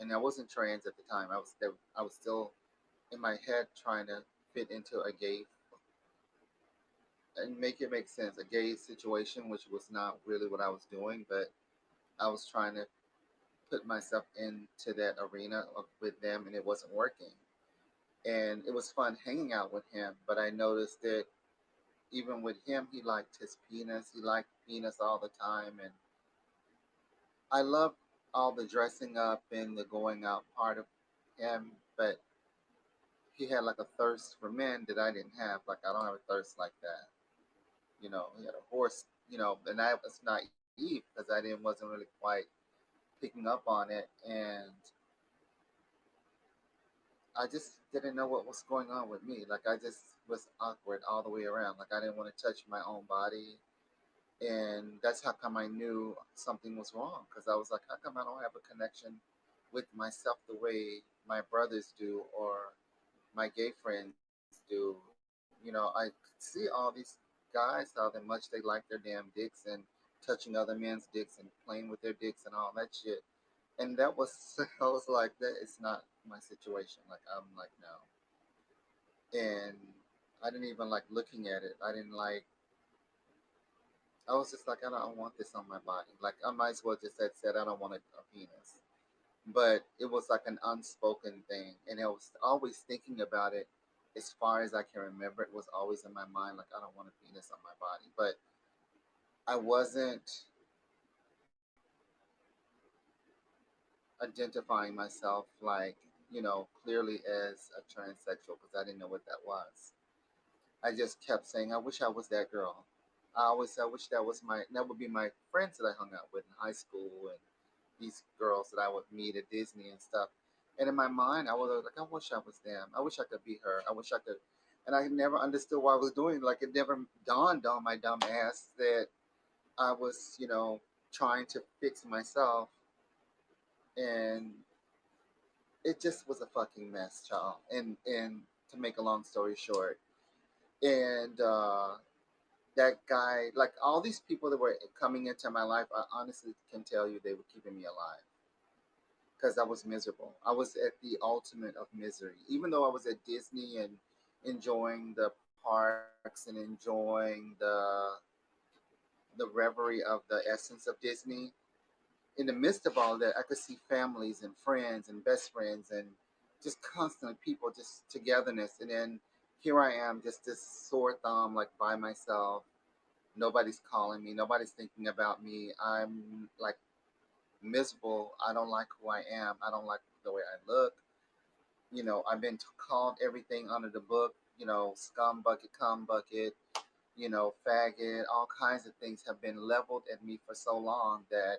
And I wasn't trans at the time. I was still in my head trying to fit into a gay and make it make sense, a gay situation, which was not really what I was doing, but I was trying to put myself into that arena with them, and it wasn't working. And it was fun hanging out with him, but I noticed that even with him, he liked his penis. He liked penis all the time, and I loved all the dressing up and the going out part of him, but he had like a thirst for men that I didn't have. Like I don't have a thirst like that. He had a horse, and I was naive because I didn't wasn't really quite picking up on it, and I just didn't know what was going on with me. Like I just was awkward all the way around. Like I didn't want to touch my own body, and that's how come I knew something was wrong because I was like, how come I don't have a connection with myself the way my brothers do or my gay friends do? I see all these guys how much they like their damn dicks and touching other men's dicks and playing with their dicks and all that shit. And that was I was like, that is not my situation. Like I'm like no, and I didn't even like looking at it. I didn't like. I was just like, I don't want this on my body. Like I might as well just have said I don't want a penis. But it was like an unspoken thing, and I was always thinking about it. As far as I can remember, it was always in my mind. Like I don't want a penis on my body, but I wasn't identifying myself like clearly as a transsexual because I didn't know what that was. I just kept saying, I wish I was that girl. I wish that would be my friends that I hung out with in high school these girls that I would meet at Disney and stuff. And in my mind, I was like, I wish I was them. I wish I could be her. I wish I could. And I never understood why I was doing it. Like it never dawned on my dumb ass that I was, trying to fix myself, and it just was a fucking mess, child. And to make a long story short, and that guy, like all these people that were coming into my life, I honestly can tell you they were keeping me alive because I was miserable. I was at the ultimate of misery. Even though I was at Disney and enjoying the parks and enjoying the reverie of the essence of Disney, in the midst of all that, I could see families and friends and best friends and just constant people, just togetherness. And then here I am, just this sore thumb, like by myself. Nobody's calling me. Nobody's thinking about me. I'm like miserable. I don't like who I am. I don't like the way I look. I've been called everything under the book. Scum bucket, cum bucket. Faggot. All kinds of things have been leveled at me for so long that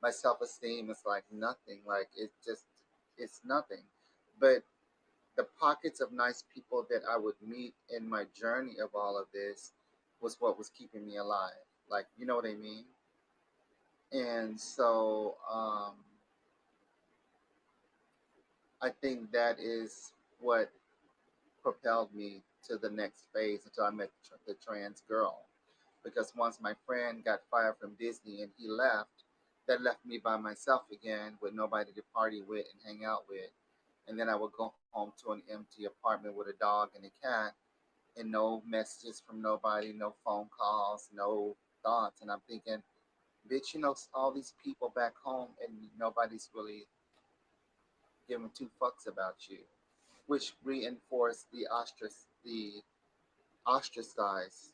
my self esteem is like nothing. Like it's nothing. But the pockets of nice people that I would meet in my journey of all of this was what was keeping me alive. Like, you know what I mean? And so I think that is what propelled me to the next phase until I met the trans girl. Because once my friend got fired from Disney and he left, that left me by myself again with nobody to party with and hang out with. And then I would go home to an empty apartment with a dog and a cat and no messages from nobody, no phone calls, no thoughts. And I'm thinking, bitch, all these people back home and nobody's really giving two fucks about you, which reinforced the ostracized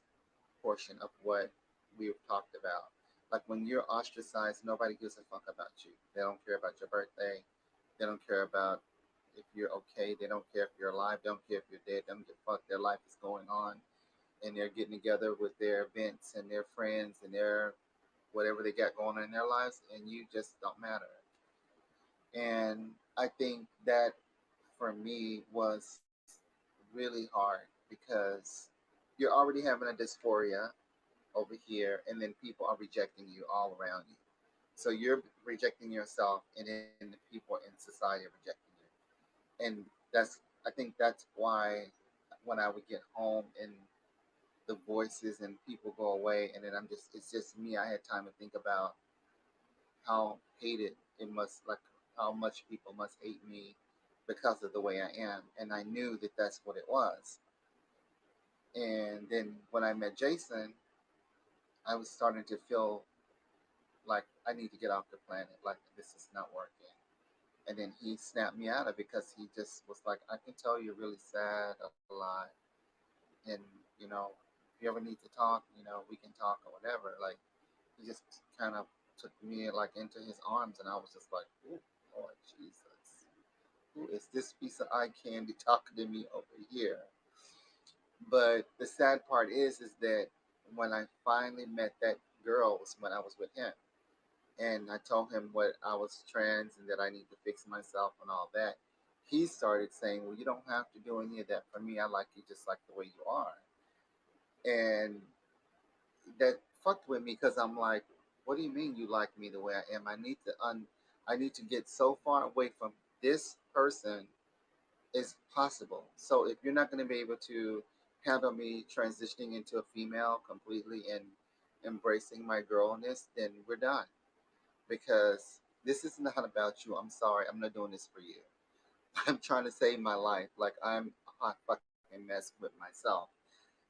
portion of what we've talked about. Like when you're ostracized, nobody gives a fuck about you. They don't care about your birthday. They don't care about if you're okay. They don't care if you're alive. They don't care if you're dead. They don't give a fuck. Their life is going on, and they're getting together with their events and their friends and their whatever they got going on in their lives, and you just don't matter. And I think that for me was really hard because you're already having a dysphoria over here, and then people are rejecting you all around you. So you're rejecting yourself, and then the people in society are rejecting you. And I think that's why when I would get home and the voices and people go away, and then it's just me. I had time to think about how hated it must, like how much people must hate me because of the way I am, and I knew that that's what it was. And then when I met Jason, I was starting to feel like I need to get off the planet. Like this is not working. And then he snapped me out of it because he just was like, I can tell you're really sad a lot. And, you know, if you ever need to talk, we can talk or whatever. Like, he just kind of took me like into his arms, and I was just like, oh, Lord Jesus. Who is this piece of eye candy talking to me over here? But the sad part is that when I finally met that girl was when I was with him. And I told him what I was trans and that I need to fix myself and all that. He started saying, well, you don't have to do any of that for me. I like you just like the way you are. And that fucked with me because I'm like, what do you mean you like me the way I am? I need to get so far away from this person as possible. So if you're not going to be able to handle me transitioning into a female completely and embracing my girlness, then we're done because this is not about you. I'm sorry. I'm not doing this for you. I'm trying to save my life. Like I'm a hot fucking mess with myself.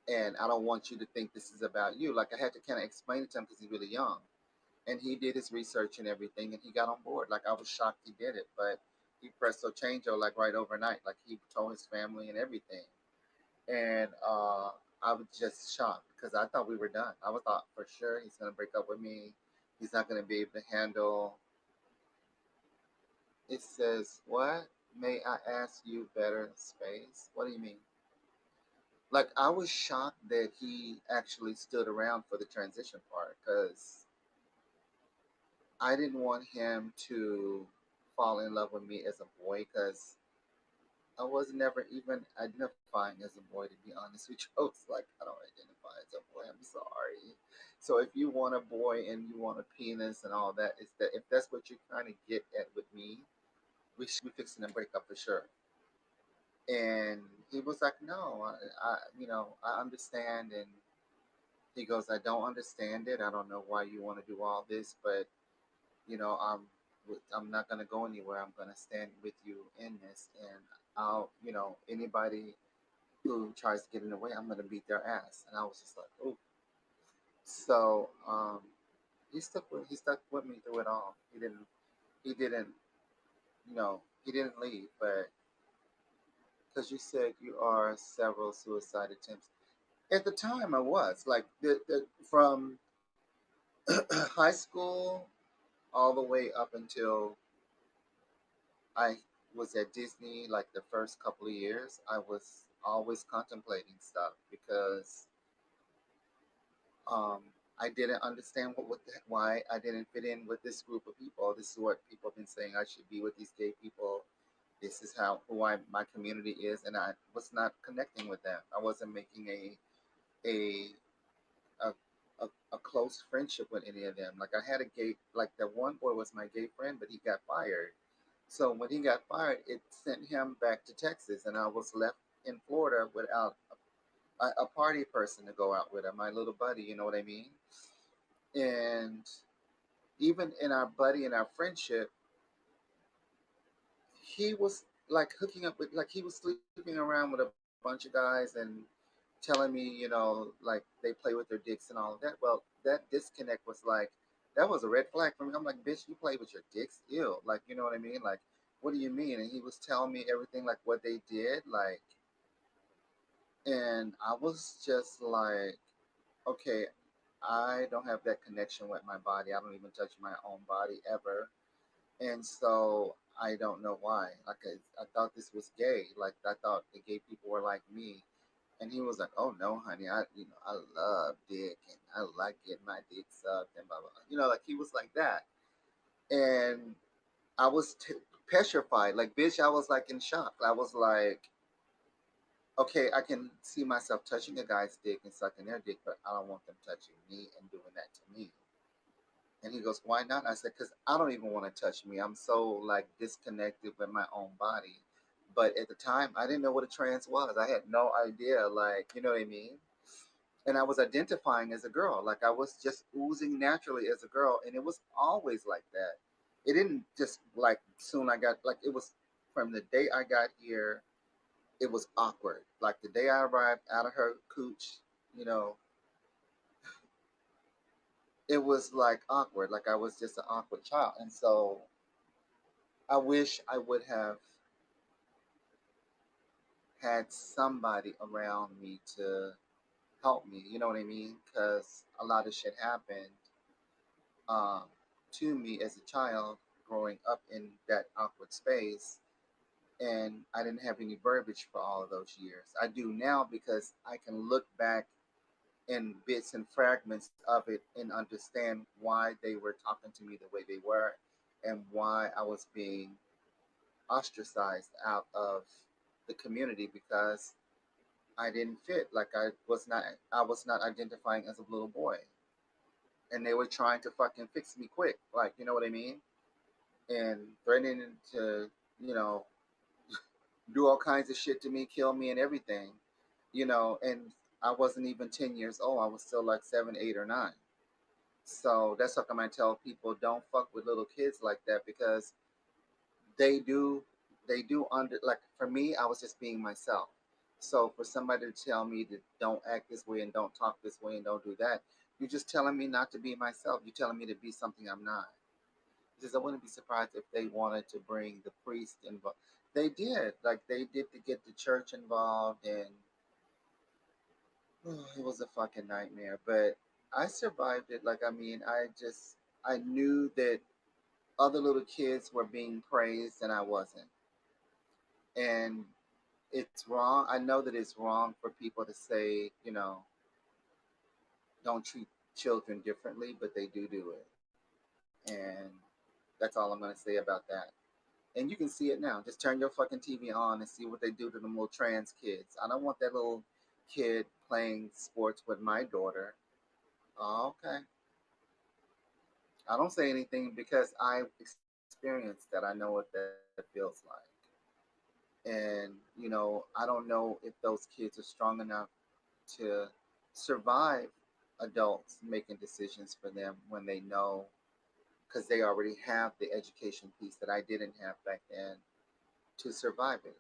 And I don't want you to think this is about you. Like I had to kind of explain it to him because he's really young. And he did his research and everything and he got on board. Like I was shocked he did it. But he presto changeo like right overnight. Like he told his family and everything. And I was just shocked because I thought we were done. I was thought for sure he's gonna break up with me. He's not gonna be able to handle. It says, what? May I ask you better space? What do you mean? Like, I was shocked that he actually stood around for the transition part because I didn't want him to fall in love with me as a boy because I was never even identifying as a boy, to be honest with you. I was like, I don't identify as a boy. I'm sorry. So if you want a boy and you want a penis and all that, is that if that's what you're trying to get at with me, we fixing to break up for sure. And he was like, no, I understand. And he goes, I don't understand it. I don't know why you want to do all this, but you know, I'm not gonna go anywhere. I'm gonna stand with you in this, and anybody who tries to get in the way, I'm gonna beat their ass. And I was just like, oh. So he stuck with me through it all. He didn't he didn't leave, but because you said you are several suicide attempts. At the time, I was like from high school all the way up until I was at Disney, like the first couple of years. I was always contemplating stuff because um, I didn't understand why I didn't fit in with this group of people. This is what people have been saying I should be with these gay people. This is my community is, and I was not connecting with them. I wasn't making a a, a close friendship with any of them. Like I had a gay, like that one boy was my gay friend, but he got fired. So when he got fired, it sent him back to Texas, and I was left in Florida without a party person to go out with, my little buddy. You know what I mean? And even in our buddy and our friendship, he was like hooking up with, like he was sleeping around with a bunch of guys and telling me, like they play with their dicks and all of that. Well, that disconnect was like, that was a red flag for me. I'm like, bitch, you play with your dicks? Ew. Like, you know what I mean? Like, what do you mean? And he was telling me everything, like what they did, like, and I was just like, okay, I don't have that connection with my body. I don't even touch my own body ever. And so I don't know why. Like I thought this was gay. Like I thought the gay people were like me. And he was like, "Oh no, honey, I love dick and I like getting my dick sucked and blah blah." Like he was like that. And I was petrified. Like bitch, I was like in shock. I was like, okay, I can see myself touching a guy's dick and sucking their dick, but I don't want them touching me and doing that to me. And he goes, why not? I said, because I don't even want to touch me. I'm so like disconnected with my own body. But at the time, I didn't know what a trans was. I had no idea, like, you know what I mean? And I was identifying as a girl. Like, I was just oozing naturally as a girl. And it was always like that. It didn't just like soon I got, like, it was from the day I got here, it was awkward. Like, the day I arrived out of her cooch, you know, it was like awkward. Like I was just an awkward child. And so I wish I would have had somebody around me to help me. You know what I mean? Because a lot of shit happened um, to me as a child growing up in that awkward space. And I didn't have any verbiage for all of those years. I do now because I can look back in bits and fragments of it and understand why they were talking to me the way they were and why I was being ostracized out of the community because I didn't fit. Like I was not identifying as a little boy. And they were trying to fucking fix me quick. Like, you know what I mean? And threatening to, you know, do all kinds of shit to me, kill me and everything. And I wasn't even 10 years old. I was still like 7, 8, or 9. So that's how come I tell people don't fuck with little kids like that because they do under, like, for me I was just being myself. So for somebody to tell me to don't act this way and don't talk this way and don't do that, you're just telling me not to be myself. You're telling me to be something I'm not. Because I wouldn't be surprised if they wanted to bring the priest involved. They did, like they did, to get the church involved. And it was a fucking nightmare, but I survived it. Like, I mean, I knew that other little kids were being praised and I wasn't. And it's wrong. I know that it's wrong for people to say, don't treat children differently, but they do it. And that's all I'm going to say about that. And you can see it now. Just turn your fucking TV on and see what they do to them little trans kids. I don't want that little kid playing sports with my daughter. Oh, okay. I don't say anything because I experienced that. I know what that feels like. And, I don't know if those kids are strong enough to survive adults making decisions for them when they know, because they already have the education piece that I didn't have back then to survive it.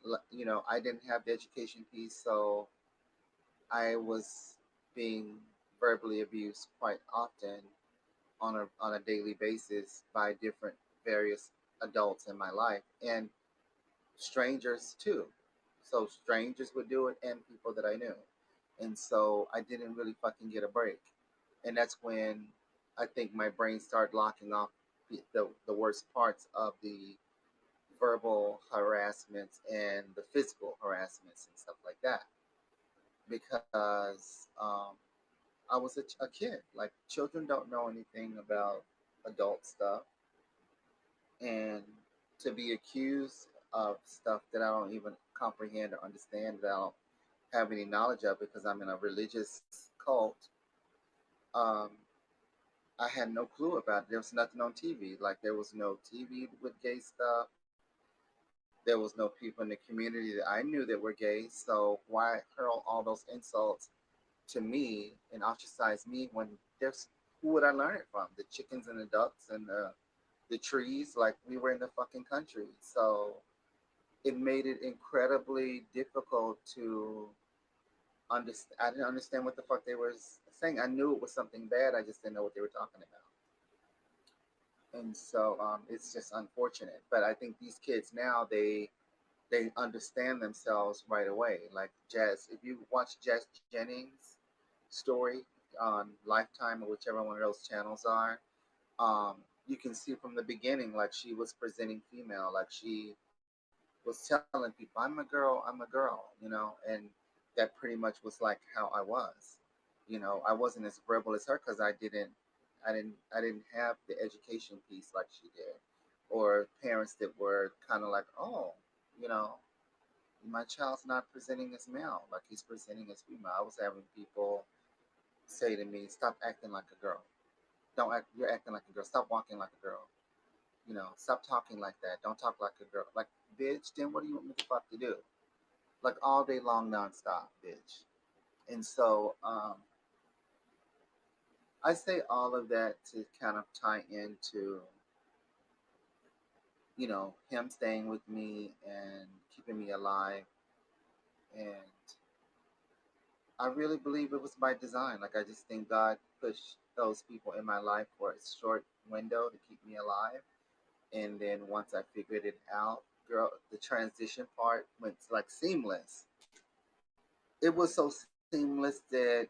I didn't have the education piece, so I was being verbally abused quite often on a daily basis by different various adults in my life and strangers too. So strangers would do it and people that I knew. And so I didn't really fucking get a break. And that's when I think my brain started locking off the worst parts of the verbal harassments and the physical harassments and stuff like that. Because I was a kid. Like, children don't know anything about adult stuff. And to be accused of stuff that I don't even comprehend or understand, that I don't have any knowledge of because I'm in a religious cult, um, I had no clue about it. There was nothing on TV. Like, there was no TV with gay stuff. There was no people in the community that I knew that were gay. So why hurl all those insults to me and ostracize me when there's who would I learn it from? The chickens and the ducks and the trees. Like, we were in the fucking country. So it made it incredibly difficult to understand. I didn't understand what the fuck they were saying. I knew it was something bad. I just didn't know what they were talking about. And so it's just unfortunate. But I think these kids now, they understand themselves right away. Like Jazz, if you watch Jazz Jennings' story on Lifetime or whichever one of those channels are, you can see from the beginning, like, she was presenting female, like she was telling people, I'm a girl, and that pretty much was like how I was. I wasn't as verbal as her because I didn't have the education piece like she did, or parents that were kind of like, oh, you know, my child's not presenting as male, like he's presenting as female. I was having people say to me, stop acting like a girl. Don't act. You're acting like a girl. Stop walking like a girl. Stop talking like that. Don't talk like a girl. Like, bitch, then what do you want me to fuck to do? Like, all day long, nonstop, bitch. And so I say all of that to kind of tie into, him staying with me and keeping me alive. And I really believe it was by design. Like, I just think God pushed those people in my life for a short window to keep me alive. And then once I figured it out, girl, the transition part went like seamless. It was so seamless that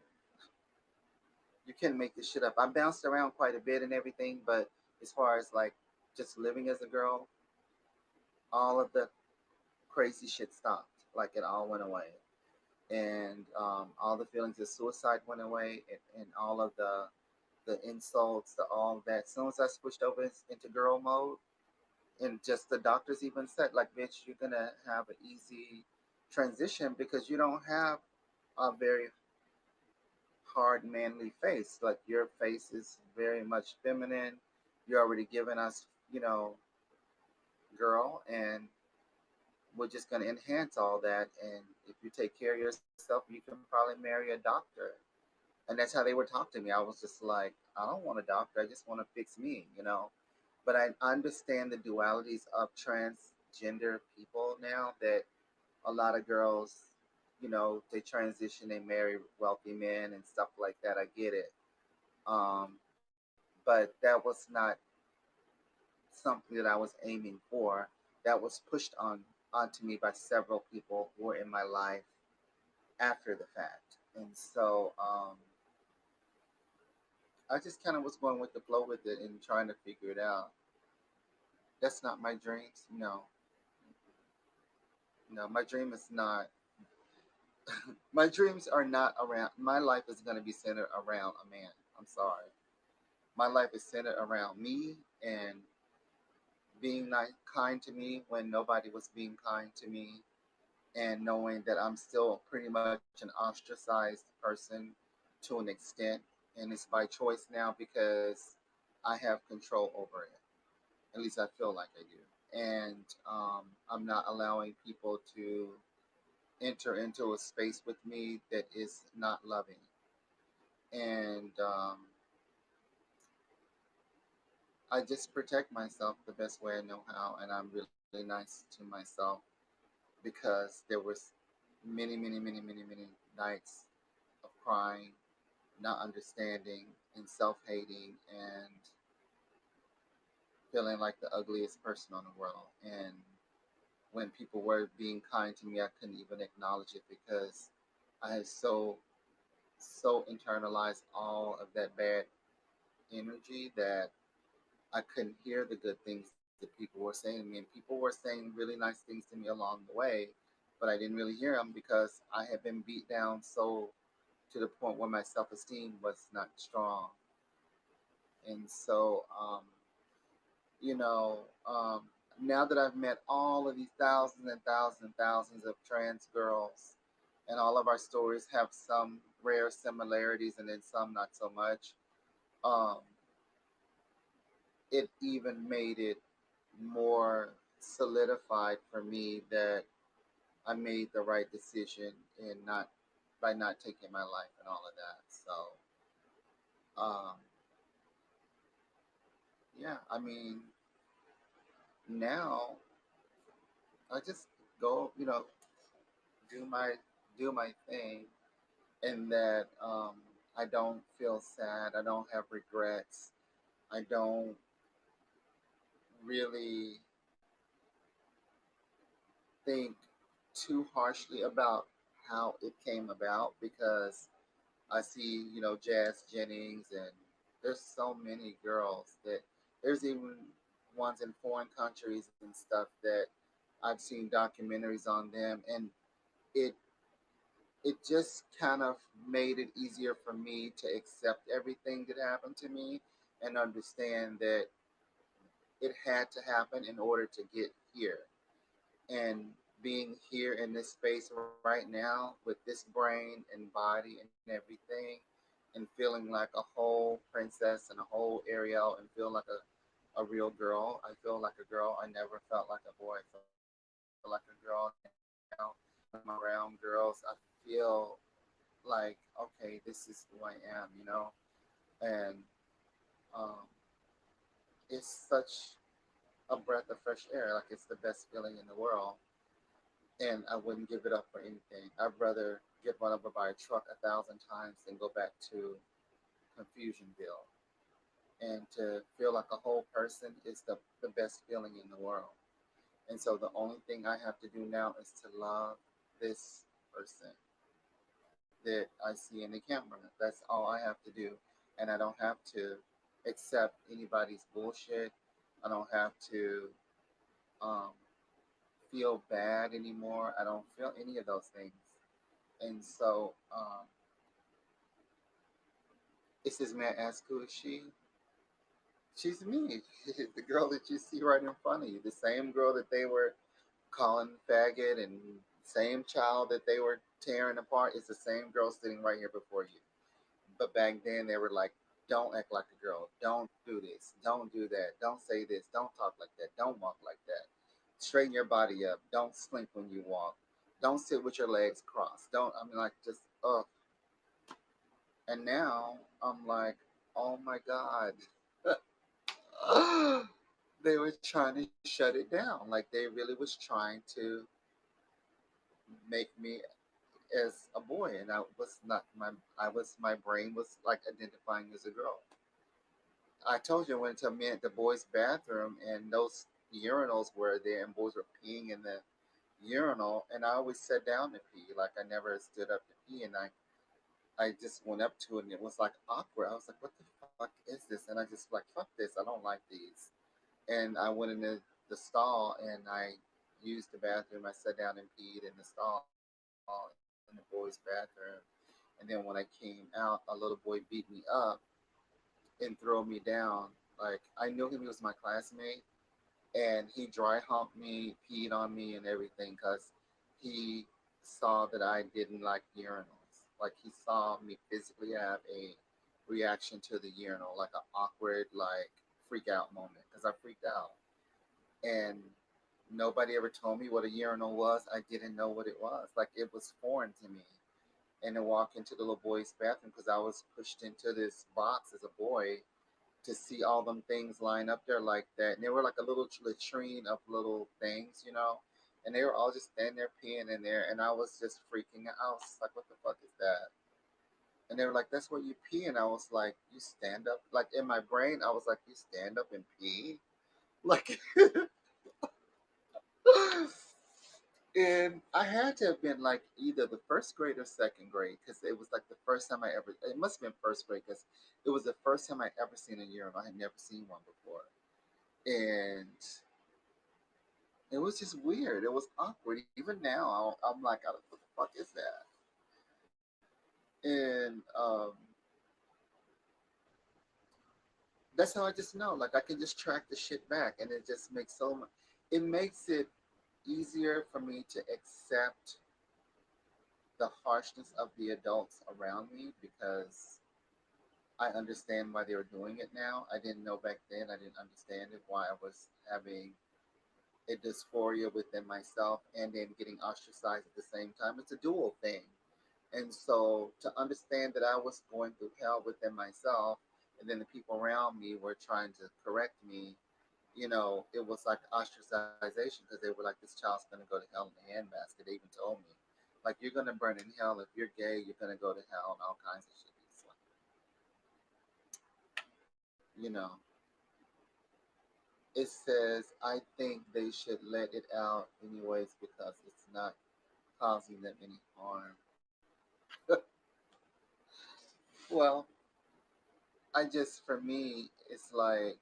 you couldn't make this shit up. I bounced around quite a bit and everything, but as far as like just living as a girl, all of the crazy shit stopped. Like, it all went away. And all the feelings of suicide went away, and all of the insults, all that. As soon as I switched over into girl mode, and just the doctors even said, like, bitch, you're gonna have an easy transition because you don't have a very hard manly face. Like, your face is very much feminine. You're already giving us, girl, and we're just gonna enhance all that. And if you take care of yourself, you can probably marry a doctor. And that's how they would talk to me. I was just like, I don't want a doctor. I just want to fix me. But I understand the dualities of transgender people now, that a lot of girls, they transition, they marry wealthy men and stuff like that. I get it. But that was not something that I was aiming for. That was pushed onto me by several people who were in my life after the fact. And so I just kind of was going with the flow with it and trying to figure it out. That's not my dreams. No, no, my dream is not. My dreams are not around. My life is going to be centered around a man. I'm sorry. My life is centered around me and being kind to me when nobody was being kind to me, and knowing that I'm still pretty much an ostracized person to an extent, and it's by choice now because I have control over it. At least I feel like I do, and I'm not allowing people to enter into a space with me that is not loving. And I just protect myself the best way I know how, and I'm really nice to myself because there was many nights of crying, not understanding, and self-hating, and feeling like the ugliest person on the world. And when people were being kind to me, I couldn't even acknowledge it because I had so internalized all of that bad energy that I couldn't hear the good things that people were saying to me. And people were saying really nice things to me along the way, but I didn't really hear them because I had been beat down so to the point where my self esteem was not strong. And so, you know, now that I've met all of these thousands and thousands and thousands of trans girls, and all of our stories have some rare similarities and then some not so much, um, it even made it more solidified for me that I made the right decision in not by not taking my life and all of that. So, um, yeah, I mean, now I just go, do my do my thing, and that I don't feel sad. I don't have regrets. I don't really think too harshly about how it came about because I see, Jazz Jennings, and there's so many girls that there's even ones in foreign countries and stuff that I've seen documentaries on them, and it it just kind of made it easier for me to accept everything that happened to me and understand that it had to happen in order to get here. And being here in this space right now with this brain and body and everything, and feeling like a whole princess and a whole Ariel, and feel like a real girl. I feel like a girl. I never felt like a boy. I feel like a girl now. When I'm around girls, I feel like, okay, this is who I am. And um, it's such a breath of fresh air. Like it's the best feeling in the world, and I wouldn't give it up for anything. I'd rather get run over by a truck 1,000 times than go back to Confusionville. And to feel like a whole person is the best feeling in the world. And so the only thing I have to do now is to love this person that I see in the camera. That's all I have to do. And I don't have to accept anybody's bullshit. I don't have to um, feel bad anymore. I don't feel any of those things. And so, it says, may I ask who is she? She's me, the girl that you see right in front of you, the same girl that they were calling faggot, and same child that they were tearing apart is the same girl sitting right here before you. But back then they were like, don't act like a girl, don't do this, don't do that, don't say this, don't talk like that, don't walk like that, straighten your body up, don't slink when you walk, don't sit with your legs crossed, don't, I mean, like, just and now I'm like, oh my god. They were trying to shut it down. Like they really was trying to make me as a boy, and I was not my brain was like identifying as a girl. I told you I went to the boys' bathroom, and those urinals were there, and boys were peeing in the urinal, and I always sat down to pee. Like I never stood up to pee, and I just went up to it, and it was like awkward. I was like, what the fuck is this? And I just like, fuck this. I don't like these. And I went in the stall, and I used the bathroom. I sat down and peed in the stall in the boys' bathroom. And then when I came out, a little boy beat me up and threw me down. Like I knew him; he was my classmate, and he dry humped me, peed on me, and everything because he saw that I didn't like urinals. Like he saw me physically have a reaction to the urinal, like an awkward, like freak out moment because I freaked out, and nobody ever told me what a urinal was. I didn't know what it was. Like it was foreign to me. And then walk into the little boy's bathroom because I was pushed into this box as a boy to see all them things line up there like that. And they were like a little latrine of little things, you know? And they were all just standing there peeing in there. And I was just freaking out. I was like, what the fuck is that? And they were like, that's where you pee. And I was like, you stand up? Like in my brain, I was like, you stand up and pee? Like, and I had to have been like either the first grade or second grade because it was like the first time I ever, it must have been first grade because it was the first time I ever seen a urinal. I had never seen one before. And it was just weird. It was awkward. Even now, I'm like, what the fuck is that? And that's how I just know. Like I can just track the shit back, and it just makes so much. It makes it easier for me to accept the harshness of the adults around me because I understand why they were doing it now. I didn't know back then. I didn't understand it why I was having a dysphoria within myself and then getting ostracized at the same time. It's a dual thing. And so to understand that I was going through hell within myself and then the people around me were trying to correct me, you know, it was like ostracization because they were like, this child's going to go to hell in a handbasket. They even told me, like, you're going to burn in hell. If you're gay, you're going to go to hell and all kinds of shit. It's like, you know, it says, I think they should let it out anyways because it's not causing them any harm. Well, I just, for me, it's like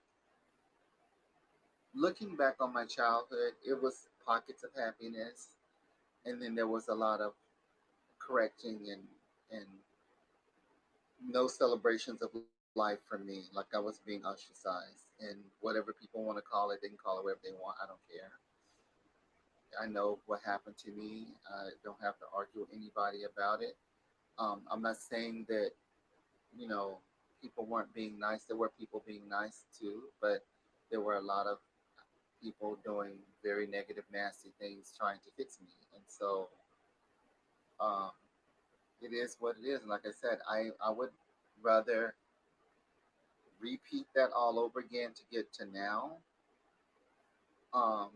looking back on my childhood, it was pockets of happiness, and then there was a lot of correcting and no celebrations of life for me. Like I was being ostracized, and whatever people want to call it, they can call it whatever they want. I don't care. I know what happened to me. I don't have to argue with anybody about it. I'm not saying that you know people weren't being nice. There were people being nice too, but there were a lot of people doing very negative, nasty things trying to fix me. And so um, it is what it is. And like I said, I would rather repeat that all over again to get to now, um,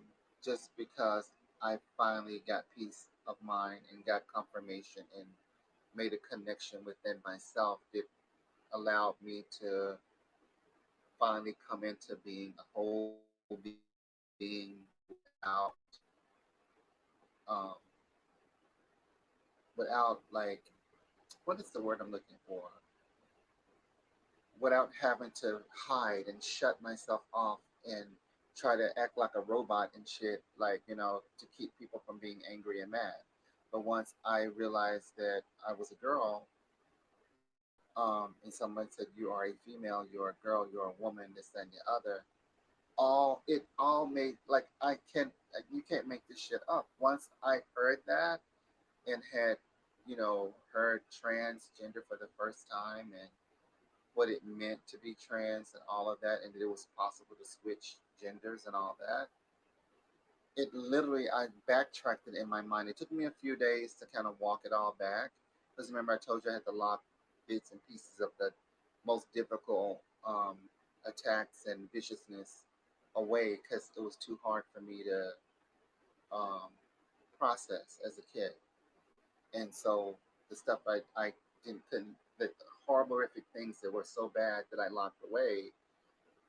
just because I finally got peace of mind and got confirmation and made a connection within myself that allowed me to finally come into being a whole being um, without like what is the word I'm looking for? Without having to hide and shut myself off and try to act like a robot and shit, like, you know, to keep people from being angry and mad. But once I realized that I was a girl, and someone said, you are a female, you're a girl, you're a woman, this, and the other, it all made like you can't make this shit up. Once I heard that and had, you know, heard transgender for the first time and what it meant to be trans and all of that, and that it was possible to switch genders and all that. It literally, I backtracked it in my mind. It took me a few days to kind of walk it all back. Because remember, I told you I had to lock bits and pieces of the most difficult attacks and viciousness away because it was too hard for me to um, process as a kid. And so the stuff I didn't couldn't the horrific things that were so bad that I locked away,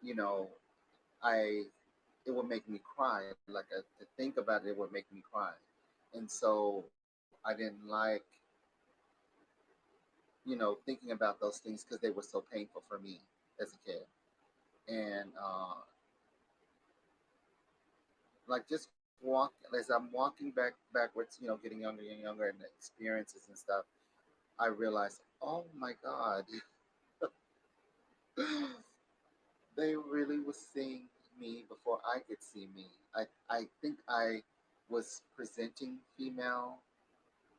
you know, I it would make me cry. Like to think about it would make me cry. And so I didn't like, you know, thinking about those things because they were so painful for me as a kid. And like just walk as I'm walking backwards, you know, getting younger and younger and the experiences and stuff, I realized, oh my God, They really was seeing me before I could see me. I think I was presenting female.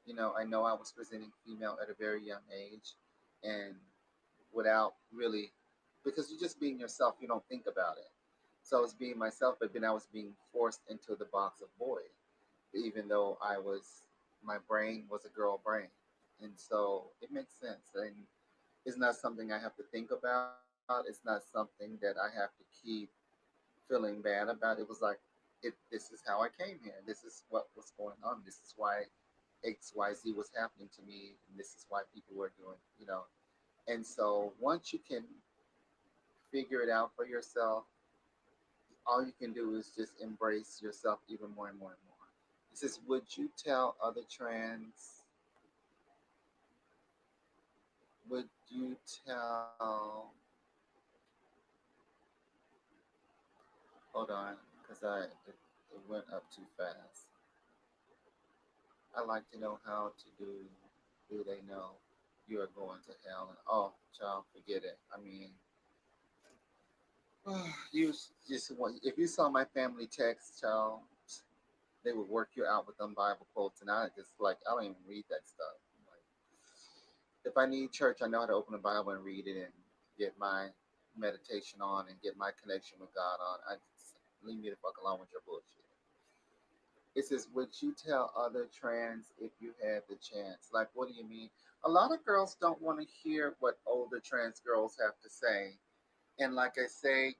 I know I was presenting female at a very young age, and without really, because you're just being yourself, you don't think about it. So I was being myself, but then I was being forced into the box of boy, even though my brain was a girl brain. And so it makes sense. And it's not something I have to think about. It's not something that I have to keep feeling bad about. It was like, this is how I came here. This is what was going on. This is why XYZ was happening to me. And this is why people were doing. And so once you can figure it out for yourself, all you can do is just embrace yourself even more and more and more. It says, would you tell other trans, would you tell, hold on, because it went up too fast. I like to know how to do they know you are going to hell? And oh, child, forget it. I mean, you just want, if you saw my family text, child, they would work you out with them Bible quotes, and I just like I don't even read that stuff. Like, if I need church, I know how to open the Bible and read it and get my meditation on and get my connection with God on. I just leave me the fuck alone with your bullshit. It says, would you tell other trans if you had the chance? Like, what do you mean? A lot of girls don't want to hear what older trans girls have to say. And like I say,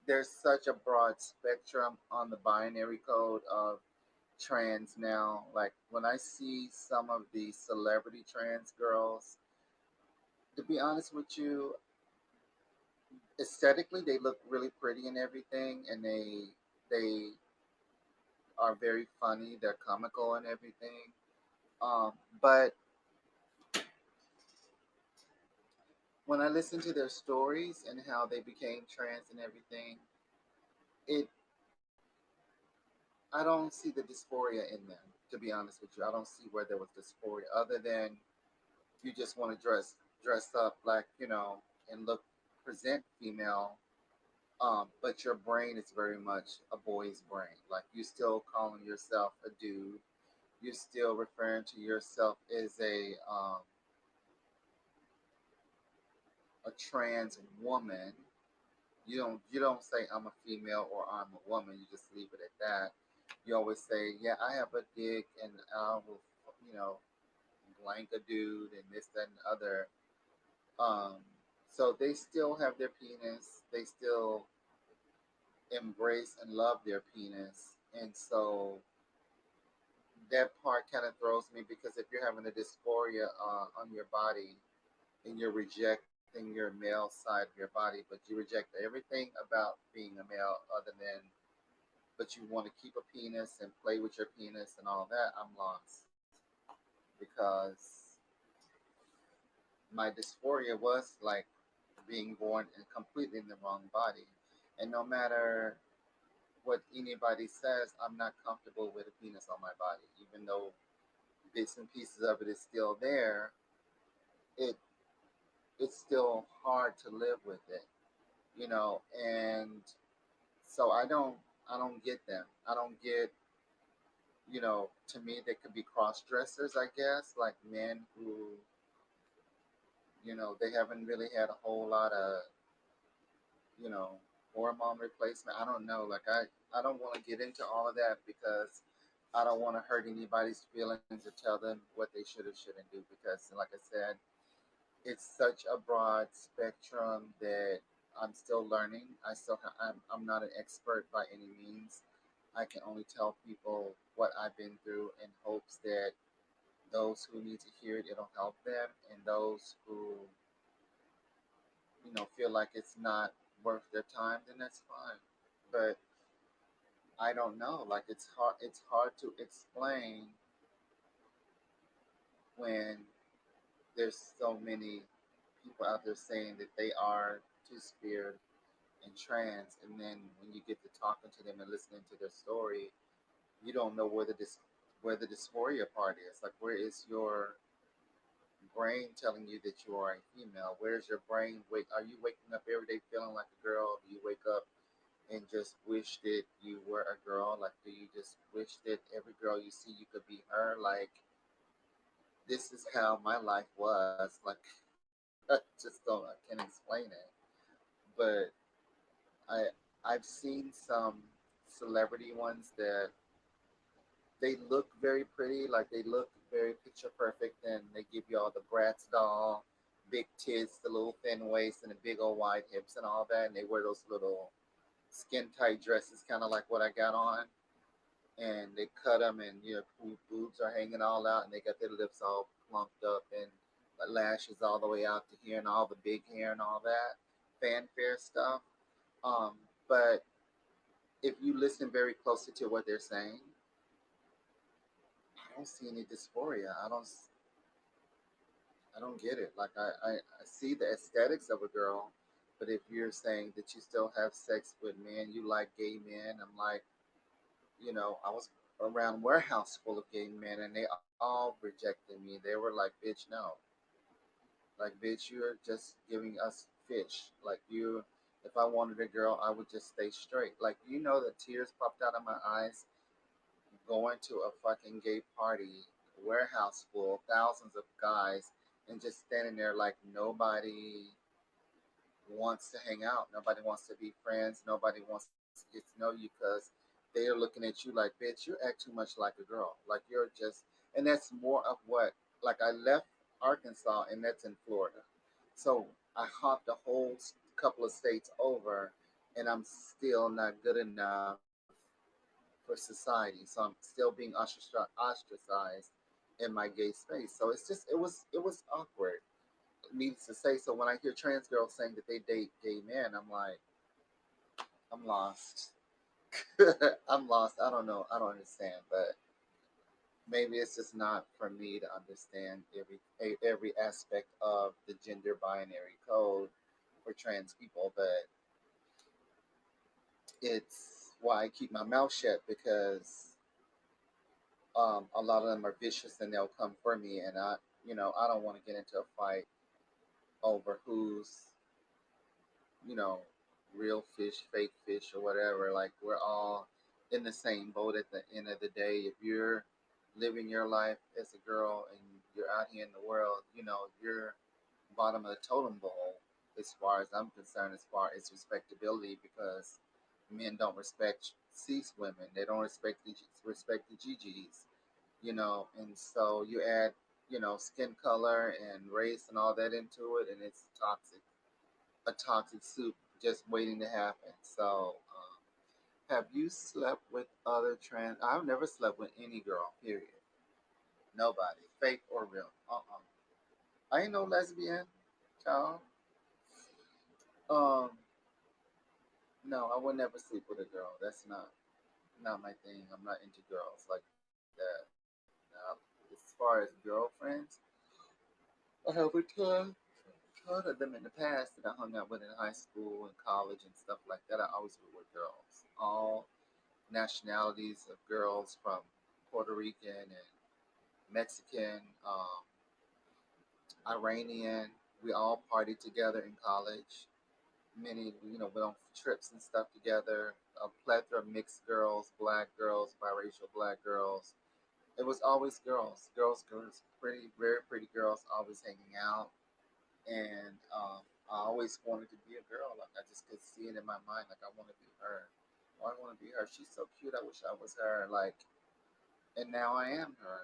there's such a broad spectrum on the binary code of trans now. Like when I see some of the celebrity trans girls, to be honest with you, aesthetically they look really pretty and everything, and they are very funny. They're comical and everything. But when I listen to their stories and how they became trans and everything, it I don't see the dysphoria in them. To be honest with you, I don't see where there was dysphoria other than you just want to dress up like and look present female, but your brain is very much a boy's brain. Like you still calling yourself a dude, you're still referring to yourself as a trans woman. You don't say I'm a female or I'm a woman. You just leave it at that. You always say, yeah, I have a dick and I will, you know, blank a dude and this, that, and the other. Um, so they still have their penis. They still embrace and love their penis. And so that part kind of throws me because if you're having a dysphoria on your body and you're rejecting your male side of your body, but you reject everything about being a male other than, but you want to keep a penis and play with your penis and all that, I'm lost because my dysphoria was like being born in completely in the wrong body. And no matter what anybody says, I'm not comfortable with a penis on my body, even though bits and pieces of it is still there. It it's still hard to live with it, and so I don't get them. I don't get, to me they could be cross dressers, I guess, like men who, they haven't really had a whole lot of, you know, hormone replacement. I don't know. Like I don't want to get into all of that because I don't want to hurt anybody's feelings or tell them what they should or shouldn't do because, like I said, it's such a broad spectrum that I'm still learning. I'm not an expert by any means. I can only tell people what I've been through in hopes that those who need to hear it, it'll help them, and those who feel like it's not worth their time, then that's fine. But I don't know. Like it's hard to explain when there's so many people out there saying that they are two-spirit and trans, and then when you get to talking to them and listening to their story, you don't know where the dysphoria part is. Like, where is your brain telling you that you are a female? Where's your brain? Wake? Are you waking up every day feeling like a girl? Do you wake up and just wish that you were a girl? Like, do you just wish that every girl you see you could be her? Like, this is how my life was. Like, I just don't. I can't explain it. But I I've seen some celebrity ones that they look very pretty, like they look very picture perfect, and they give you all the Bratz doll, big tits, the little thin waist, and the big old wide hips and all that, and they wear those little skin tight dresses, kind of like what I got on, and they cut them, and boobs are hanging all out, and they got their lips all plumped up, and the lashes all the way out to here, and all the big hair and all that fanfare stuff. Um, but if you listen very closely to what they're saying, I don't see any dysphoria. I don't get it. Like I see the aesthetics of a girl, but if you're saying that you still have sex with men, you like gay men, I'm like, I was around warehouse full of gay men, and they all rejected me. They were like, "Bitch, no, like, bitch, you're just giving us fish. Like you, if I wanted a girl, I would just stay straight. Like, the tears popped out of my eyes going to a fucking gay party, warehouse full, thousands of guys, and just standing there like nobody wants to hang out. Nobody wants to be friends. Nobody wants to get to know you because they are looking at you like, bitch, you act too much like a girl. Like you're just, and that's more of what, like I left Arkansas and that's in Florida. So I hopped a whole couple of states over and I'm still not good enough for society. So I'm still being ostracized in my gay space. So it was awkward. Needless to say, so when I hear trans girls saying that they date gay men, I'm like, I'm lost. I'm lost. I don't know. I don't understand, but maybe it's just not for me to understand every aspect of the gender binary code for trans people. But it's why I keep my mouth shut because a lot of them are vicious and they'll come for me, and I don't want to get into a fight over who's you know, real fish, fake fish, or whatever. Like we're all in the same boat at the end of the day. If you're living your life as a girl and you're out here in the world, you're bottom of the totem pole as far as I'm concerned, as far as respectability, because men don't respect cis women. They don't respect the GGs, and so you add, skin color and race and all that into it, and it's a toxic soup just waiting to happen. So, have you slept with other trans? I've never slept with any girl. Period. Nobody, fake or real. I ain't no lesbian, child. Um, no, I would never sleep with a girl. That's not my thing. I'm not into girls like that. Now, as far as girlfriends, I have a ton of them in the past that I hung out with in high school and college and stuff like that. I always were with girls. All nationalities of girls from Puerto Rican and Mexican, Iranian. We all partied together in college. Many, went on trips and stuff together. A plethora of mixed girls, black girls, biracial black girls. It was always girls, pretty, very pretty girls, always hanging out. And I always wanted to be a girl. Like I just could see it in my mind. Like I want to be her. Oh, I want to be her. She's so cute. I wish I was her. Like, and now I am her.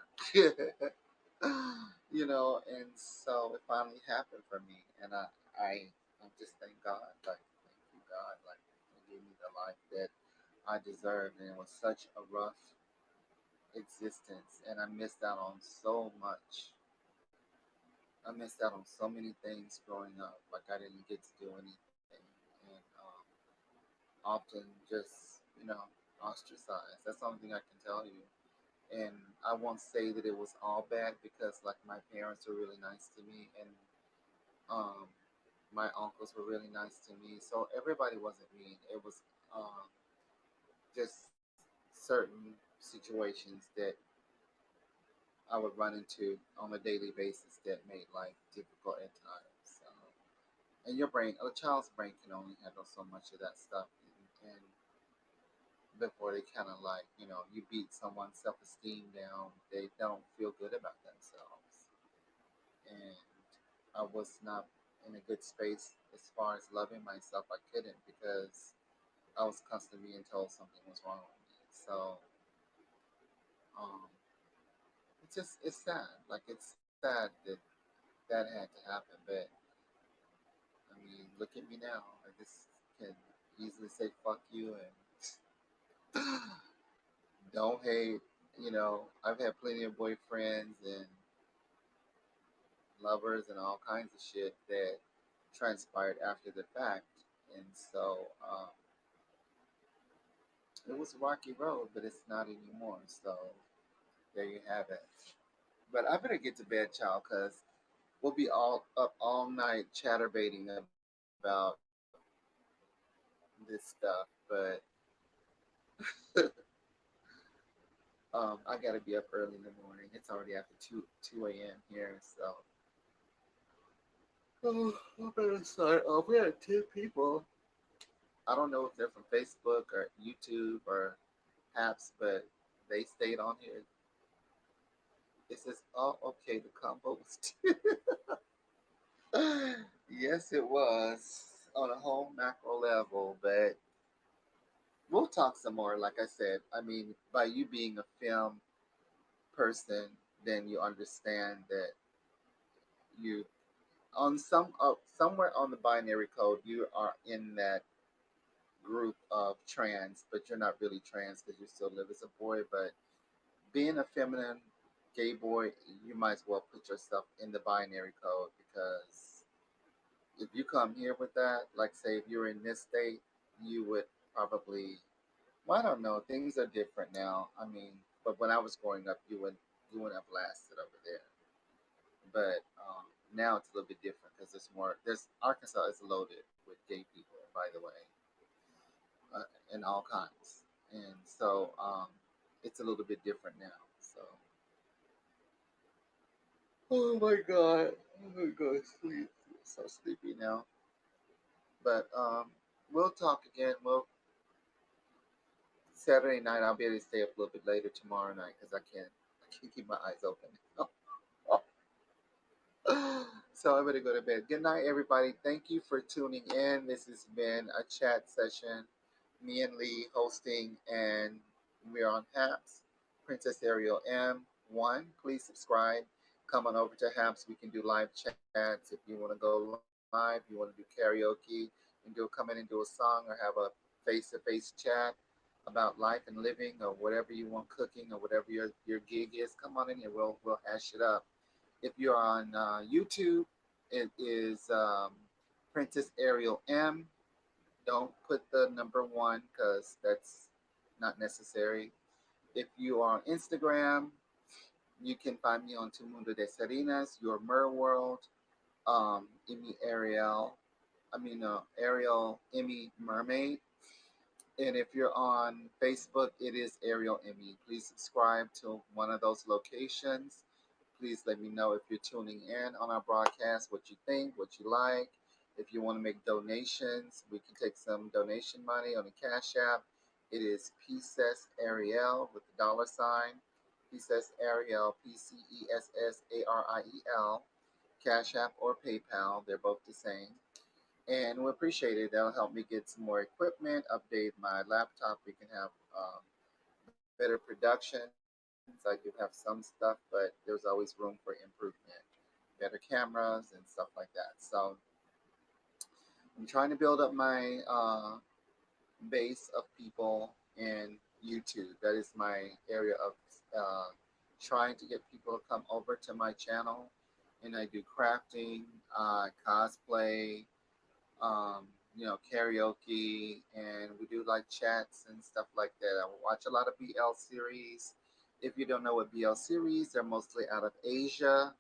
And so it finally happened for me, and I just thank God. Like, thank you, God. Like, He gave me the life that I deserved, and it was such a rough existence, and I missed out on so much. I missed out on so many things growing up. Like I didn't get to do anything, and often just ostracized. That's the only thing I can tell you. And I won't say that it was all bad because like my parents were really nice to me, and um, my uncles were really nice to me. So everybody wasn't mean. It was just certain situations that I would run into on a daily basis that made life difficult at times. So, and your brain, a child's brain can only handle so much of that stuff, and before they kind of like, you beat someone's self-esteem down, they don't feel good about themselves. And I was not in a good space as far as loving myself. I couldn't because I was constantly being told something was wrong with me. So um, it's sad. Like it's sad that that had to happen. But I mean, look at me now. I just can easily say fuck you and don't hate. I've had plenty of boyfriends and lovers and all kinds of shit that transpired after the fact. And so it was a rocky road, but it's not anymore. So there you have it. But I better get to bed, child, because we'll be all up all night chatterbating about this stuff. But I got to be up early in the morning. It's already after 2 a.m. here. So I better start off. We had 10 people. I don't know if they're from Facebook or YouTube or apps, but they stayed on here. It says, "Oh, okay, the combo was." Yes, it was on a whole macro level, but we'll talk some more. Like I said, I mean, by you being a film person, then you understand that you on somewhere on the binary code you are in that group of trans, but you're not really trans because you still live as a boy. But being a feminine gay boy, you might as well put yourself in the binary code because if you come here with that, like say if you're in this state, you would probably, well, I don't know, things are different now. I mean, but when I was growing up, you wouldn't have lasted over there. But now it's a little bit different because there's more. There's Arkansas is loaded with gay people, by the way, in all kinds, and so it's a little bit different now. So, oh my god, I'm gonna go to sleep. I'm so sleepy now. But we'll talk again. We'll Saturday night. I'll be able to stay up a little bit later tomorrow night because I can't keep my eyes open. So I'm gonna go to bed. Good night, everybody. Thank you for tuning in. This has been a chat session. Me and Lee hosting, and we're on Haps. Princess Ariel M1. Please subscribe. Come on over to Haps. We can do live chats if you want to go live. You want to do karaoke, and come in and do a song or have a face-to-face chat about life and living or whatever you want cooking or whatever your gig is. Come on in here. We'll hash it up. If you're on YouTube, it is Princess Ariel M. Don't put the number one because that's not necessary. If you are on Instagram, you can find me on Tu Mundo de Serenas, Your Mer World, Emmy Ariel, Ariel Emmy Mermaid. And if you're on Facebook, it is Ariel Emmy. Please subscribe to one of those locations. Please let me know if you're tuning in on our broadcast, what you think, what you like. If you want to make donations, we can take some donation money on the Cash App. It is PcessAriel with the dollar sign. PcessAriel, PcessAriel. Cash App or PayPal, they're both the same. And we appreciate it. That'll help me get some more equipment, update my laptop. We can have better productions. I do have some stuff, but there's always room for improvement. Better cameras and stuff like that. So I'm trying to build up my base of people in YouTube. That is my area of uh, trying to get people to come over to my channel. And I do crafting, cosplay, um, karaoke, and we do like chats and stuff like that. I watch a lot of BL series. If you don't know what BL series, they're mostly out of Asia,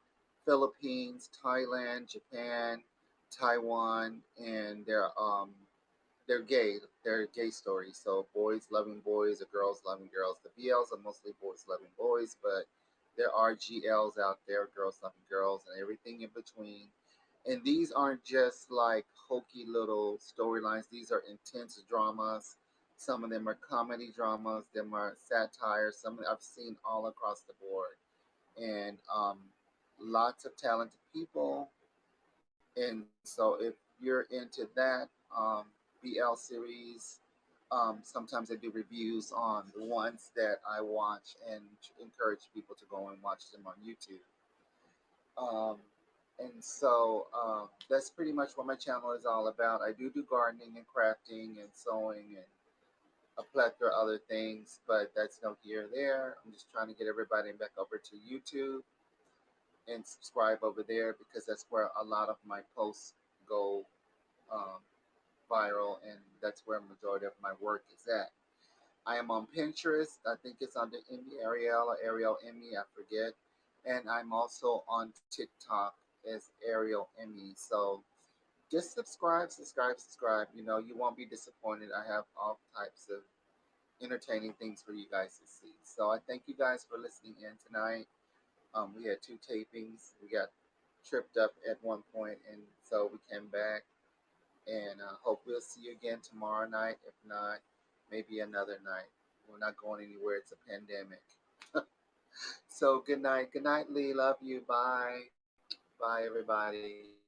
Philippines, Thailand, Japan, Taiwan, and they're gay. They're gay stories. So boys loving boys or girls loving girls. The BLs are mostly boys loving boys, but There are GLs out there, girls loving girls, and everything in between. And these aren't just like hokey little storylines. These are intense dramas. Some of them are comedy dramas. Them are satire. I've seen all across the board, and lots of talented people. And so if you're into that BL series, sometimes I do reviews on the ones that I watch and encourage people to go and watch them on YouTube. Um, and so that's pretty much what my channel is all about. I do gardening and crafting and sewing and a plethora of other things, but that's no here or there. I'm just trying to get everybody back over to YouTube and subscribe over there because that's where a lot of my posts go um, viral, and that's where a majority of my work is at. I am on Pinterest. I think it's under Emmy Ariel or Ariel Emmy, I forget. And I'm also on TikTok as Ariel Emmy. So just subscribe, subscribe, subscribe. You know, you won't be disappointed. I have all types of entertaining things for you guys to see. So I thank you guys for listening in tonight. We had two tapings. We got tripped up at one point, and so we came back. And hope we'll see you again tomorrow night. If not, maybe another night. We're not going anywhere. It's a pandemic. So good night. Good night, Lee. Love you. Bye. Bye, everybody.